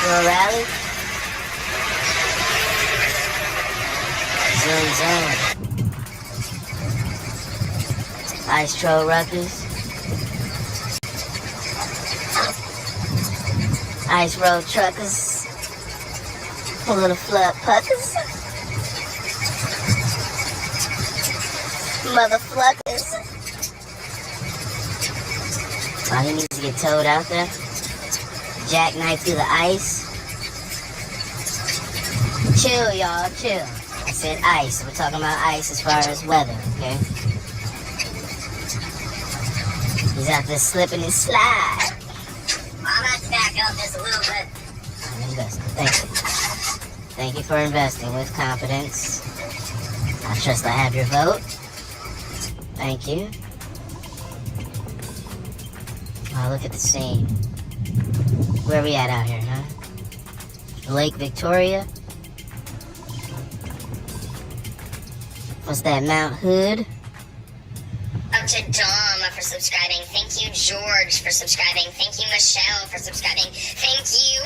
Little rally. Zoom. Ice Troll Ruckers. Ice Road Truckers. Full of the flood puckers. Motherfuckers. Oh, he needs to get towed out there. Jackknife through the ice. Chill, y'all, chill. I said ice. We're talking about ice as far as weather, okay? He's out there slipping and slide. I'm about to back up just a little bit. I'm investing. Thank you. Thank you for investing with confidence. I trust I have your vote. Thank you. Oh, look at the scene. Where are we at out here, huh? Lake Victoria. What's that, Mount Hood? Up to Dom for subscribing. Thank you, George, for subscribing. Thank you, Michelle, for subscribing. Thank you.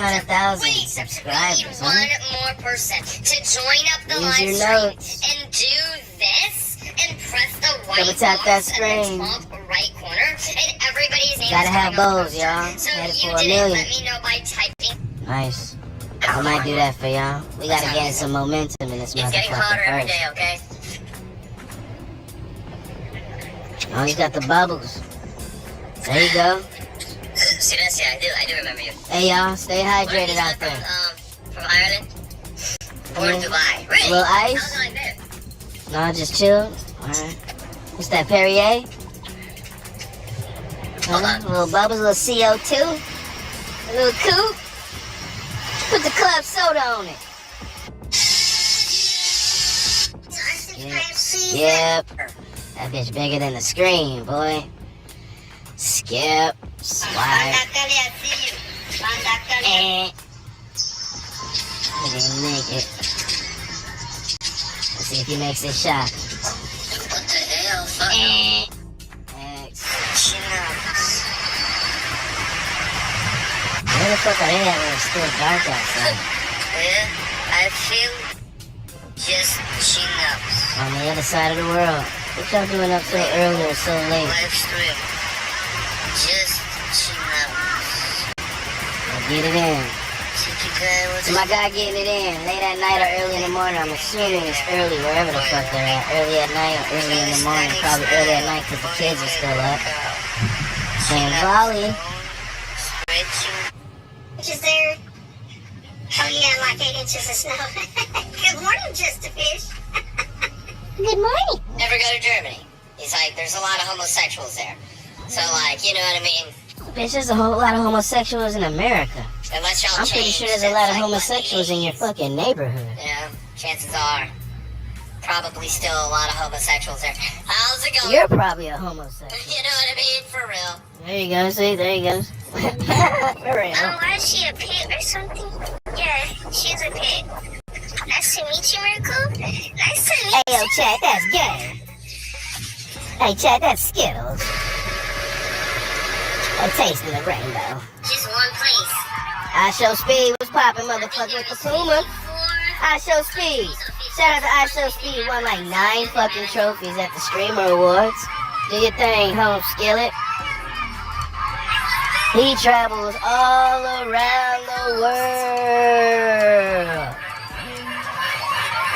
800,000 subscribers, We need one more person to join up the live Use your stream notes. and do this and press the white Double tap that box screen. in the top right corner, and everybody's name Gotta is have coming up those, first. y'all. So Headed you for a didn't million. let me know by typing. Nice. I might do that for y'all. We gotta gain some momentum in this It's getting hotter motherfucker every first. day, okay? Oh, he's got the bubbles. There you go. See, that's yeah, I do remember you. Hey, y'all, stay hydrated out there. From Ireland? Or Dubai? Really? A little How's ice? it like that? No, just chill. Alright. What's that, Perrier? A little bubbles, a little CO2. A little coupe. Put the club soda on it. Skip. That bitch bigger than the screen, boy. Skip. Swipe. He didn't make it. Let's see if he makes this shot. What the hell? Fuck. X. Where the fuck are they at when it's still dark outside? Yeah, I feel just chin-ups. On the other side of the world. What y'all doing up so early or so late? Live stream. Just chin-ups. Well, get it in. So my guy getting it in late at night or early in the morning. I'm assuming it's early wherever the fuck they're at. Early at night or early in the morning. Probably early at night because the kids are still up. And volley. Is there? Oh yeah, like 8 inches of snow. Good morning, Just a Fish. Good morning. Never go to Germany. He's like, there's a lot of homosexuals there. So like, you know what I mean? Bitch, there's a whole lot of homosexuals in America. Unless y'all I'm pretty change, sure there's a lot of like, homosexuals in your fucking neighborhood. Yeah, chances are. Probably still a lot of homosexuals there. How's it going? You're probably a homosexual. You know what I mean? For real. There you go, see, there you go. For real. Oh, why is she a pit or something? Yeah, she's a pit. Nice to meet you, Miracle. Nice to meet Hey, you. yo, Chad, that's gay. Hey, Chad, that's Skittles. A taste of the rainbow. Just one place. I show speed was popping, motherfucker, with the Puma. I Show Speed. Shout out to I Show Speed. Won like 9 fucking trophies at the Streamer Awards. Do your thing, home skillet. He travels all around the world.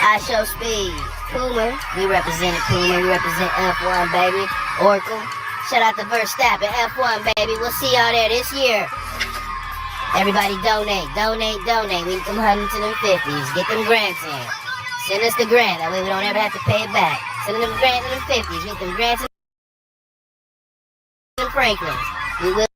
I Show Speed. Puma. We represented Puma. We represent F1, baby. Oracle. Shout out to Verstappen. F1, baby. We'll see y'all there this year. Everybody donate. Donate, donate. We can come hunt to them 50s. Get them grants in. Send us the grant. That way we don't ever have to pay it back. Send them grants to them 50s. Get them grants in Franklin. We will